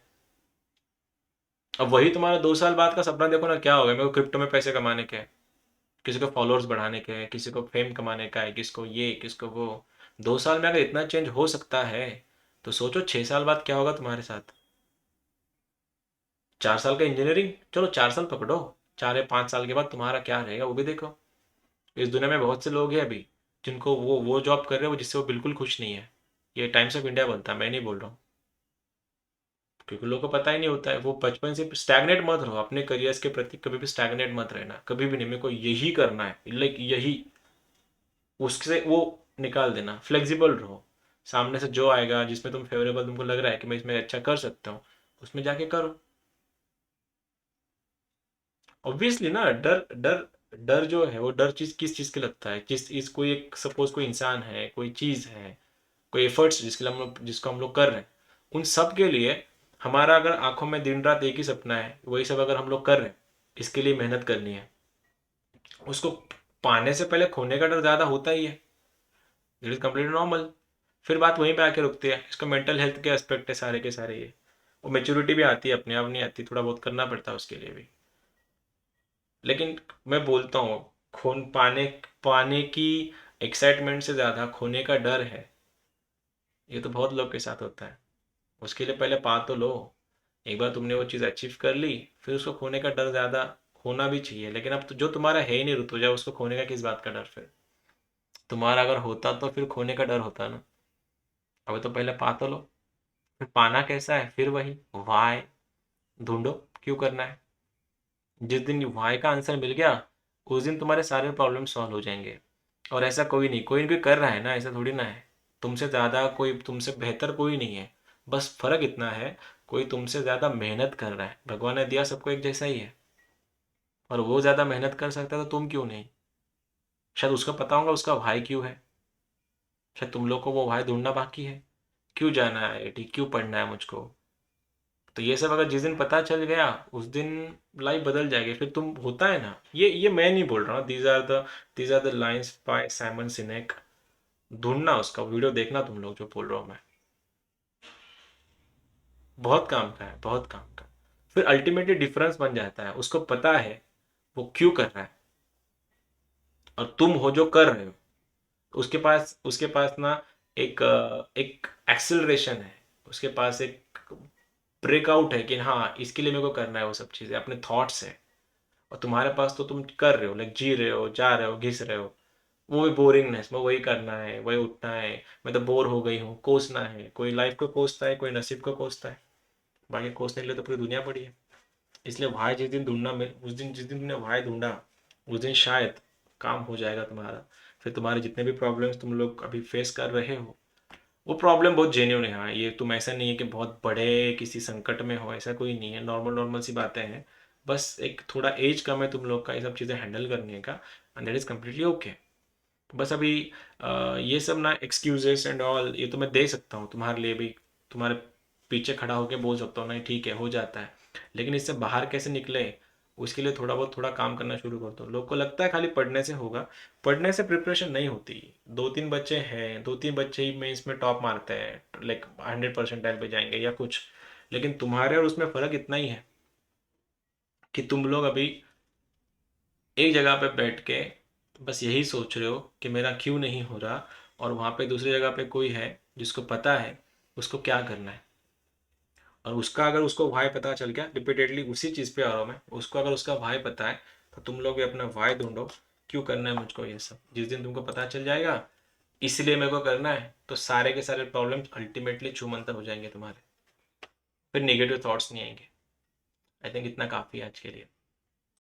A: अब वही तुम्हारा 2 साल बाद का सपना देखो ना क्या हो गया, मेरे को क्रिप्टो में पैसे कमाने के हैं, किसी को फॉलोअर्स बढ़ाने के हैं, किसी को फेम कमाने का है, किसको ये किसको वो। 2 साल में अगर इतना चेंज हो सकता है, तो सोचो 6 साल बाद क्या होगा तुम्हारे साथ। 4 साल का इंजीनियरिंग, चलो 4 साल पकड़ो, 4 या 5 साल के बाद तुम्हारा क्या रहेगा वो भी देखो। इस दुनिया में बहुत से लोग हैं अभी जिनको वो जॉब कर रहे हैं वो जिससे वो बिल्कुल खुश नहीं है। ये टाइम्स ऑफ इंडिया बोलता है, मैं नहीं बोल रहा हूँ। क्योंकि लोगों को पता ही नहीं होता है। वो बचपन से स्टैग्नेट मत रहो अपने करियर्स के प्रति, कभी भी स्टैग्नेट मत रहना, कभी भी नहीं मेरे को यही करना है लाइक यही, उससे वो निकाल देना। फ्लेक्सिबल रहो, सामने से जो आएगा जिसमें तुम फेवरेबल तुमको लग रहा है कि मैं इसमें अच्छा कर सकता हूँ, उसमें जाके करो। ऑब्वियसली ना, डर डर डर जो है वो डर चीज किस चीज के लगता है, जिस इस कोई एक सपोज कोई इंसान है, कोई चीज है, कोई एफर्ट्स जिसके लिए हम लोग जिसको हम लोग कर रहे हैं, उन सब के लिए हमारा अगर आंखों में दिन रात एक ही सपना है, वही सब अगर हम लोग कर रहे हैं, इसके लिए मेहनत करनी है, उसको पाने से पहले खोने का डर ज्यादा होता ही है। It is completely normal. फिर बात वहीं पे आके रुकती है, इसका मेंटल हेल्थ के एस्पेक्ट है सारे के सारे ये। वो मेच्योरिटी भी आती है, अपने आप नहीं आती, थोड़ा बहुत करना पड़ता है उसके लिए भी। लेकिन मैं बोलता हूँ, खोन पाने पाने की एक्साइटमेंट से ज्यादा खोने का डर है, ये तो बहुत लोग के साथ होता है। उसके लिए पहले पा तो लो। एक बार तुमने वो चीज़ अचीव कर ली, फिर उसको खोने का डर ज़्यादा होना भी चाहिए। लेकिन अब तो जो तुम्हारा है ही नहीं ऋतुजा, उसको खोने का किस बात का डर फिर? तुम्हारा अगर होता तो फिर खोने का डर होता ना। अब तो पहले पा तो लो। फिर पाना कैसा है, फिर वही वाई ढूंढो, क्यों करना है। जिस दिन वाई का आंसर मिल गया, उस दिन तुम्हारे सारे प्रॉब्लम सॉल्व हो जाएंगे। और ऐसा कोई नहीं, कोई ना कोई कर रहा है ना, ऐसा थोड़ी ना है। तुमसे ज़्यादा कोई, तुमसे बेहतर कोई नहीं है। बस फर्क इतना है, कोई तुमसे ज़्यादा मेहनत कर रहा है, भगवान ने दिया सबको एक जैसा ही है। और वो ज़्यादा मेहनत कर सकता है तो तुम क्यों नहीं? शायद उसको पता होगा उसका भाई क्यों है, शायद तुम लोग को वो भाई ढूंढना बाकी है। क्यों जाना है आईआईटी, क्यों पढ़ना है मुझको? तो ये सब अगर जिस दिन पता चल गया उस दिन लाइफ बदल जाएगी। फिर तुम होता है ना, ये मैं नहीं बोल रहा हूँ, these are the lines by Simon Sinek. ढूंढना उसका वीडियो देखना तुम लोग, जो बोल रहा हूँ मैं। बहुत काम का है, बहुत काम का। फिर अल्टीमेटली डिफरेंस बन जाता है, उसको पता है वो क्यों कर रहा है, और तुम हो जो कर रहे हो। उसके पास ना एक एक्सेलरेशन है, उसके पास एक ब्रेकआउट है कि हाँ इसके लिए मेरे को करना है, वो सब चीज़ें अपने थॉट्स है। और तुम्हारे पास तो तुम कर रहे हो, लाइक जी रहे हो, जा रहे हो, घिस रहे हो। वो भी बोरिंगनेस में वही करना है, वही उठना है। मैं तो बोर हो गई हूँ, कोसना है। कोई लाइफ को कोसता है, कोई नसीब को कोसता है। बाकी कोसने के लिए तो पूरी दुनिया पड़ी है। इसलिए भाई जिस दिन ढूंढना, मैं उस दिन जिस दिन तुमने भाई ढूंढा उस दिन शायद काम हो जाएगा तुम्हारा। फिर तुम्हारे जितने भी प्रॉब्लम्स तुम लोग अभी फेस कर रहे हो, वो प्रॉब्लम बहुत जेन्यून है। हाँ, ये तुम ऐसा नहीं है कि बहुत बड़े किसी संकट में हो, ऐसा कोई नहीं है। नॉर्मल नॉर्मल सी बातें हैं। बस एक थोड़ा एज कम है तुम लोग का ये सब चीज़ें हैंडल करने का, and that is completely okay. बस अभी ये सब ना एक्सक्यूजेस एंड ऑल ये तो मैं दे सकता हूँ तुम्हारे लिए भी। तुम्हारे पीछे खड़ा होकर बोल सकता हूँ नहीं ठीक है हो जाता है। लेकिन इससे बाहर कैसे निकले, उसके लिए थोड़ा काम करना शुरू कर दो। लोग को लगता है खाली पढ़ने से होगा। पढ़ने से प्रिपरेशन नहीं होती। 2-3 बच्चे हैं, 2-3 बच्चे ही में इसमें टॉप मारते हैं, लाइक 100 परसेंटाइल पे जाएंगे या कुछ। लेकिन तुम्हारे और उसमें फ़र्क इतना ही है कि तुम लोग अभी एक जगह पे बैठ के बस यही सोच रहे हो कि मेरा क्यों नहीं हो रहा, और वहाँ पे दूसरी जगह पे कोई है जिसको पता है उसको क्या करना है। और उसका अगर उसको भाई पता चल गया, रिपीटेडली उसी चीज़ पे आ रहा हूँ मैं, उसको अगर उसका भाई पता है तो तुम लोग भी अपना भाई ढूंढो। क्यों करना है मुझको ये सब, जिस दिन तुमको पता चल जाएगा इसलिए मेरे को करना है, तो सारे के सारे प्रॉब्लम्स अल्टीमेटली छूमंतर हो जाएंगे तुम्हारे। फिर नेगेटिव थॉट्स नहीं आएंगे। आई थिंक इतना काफ़ी है आज के लिए।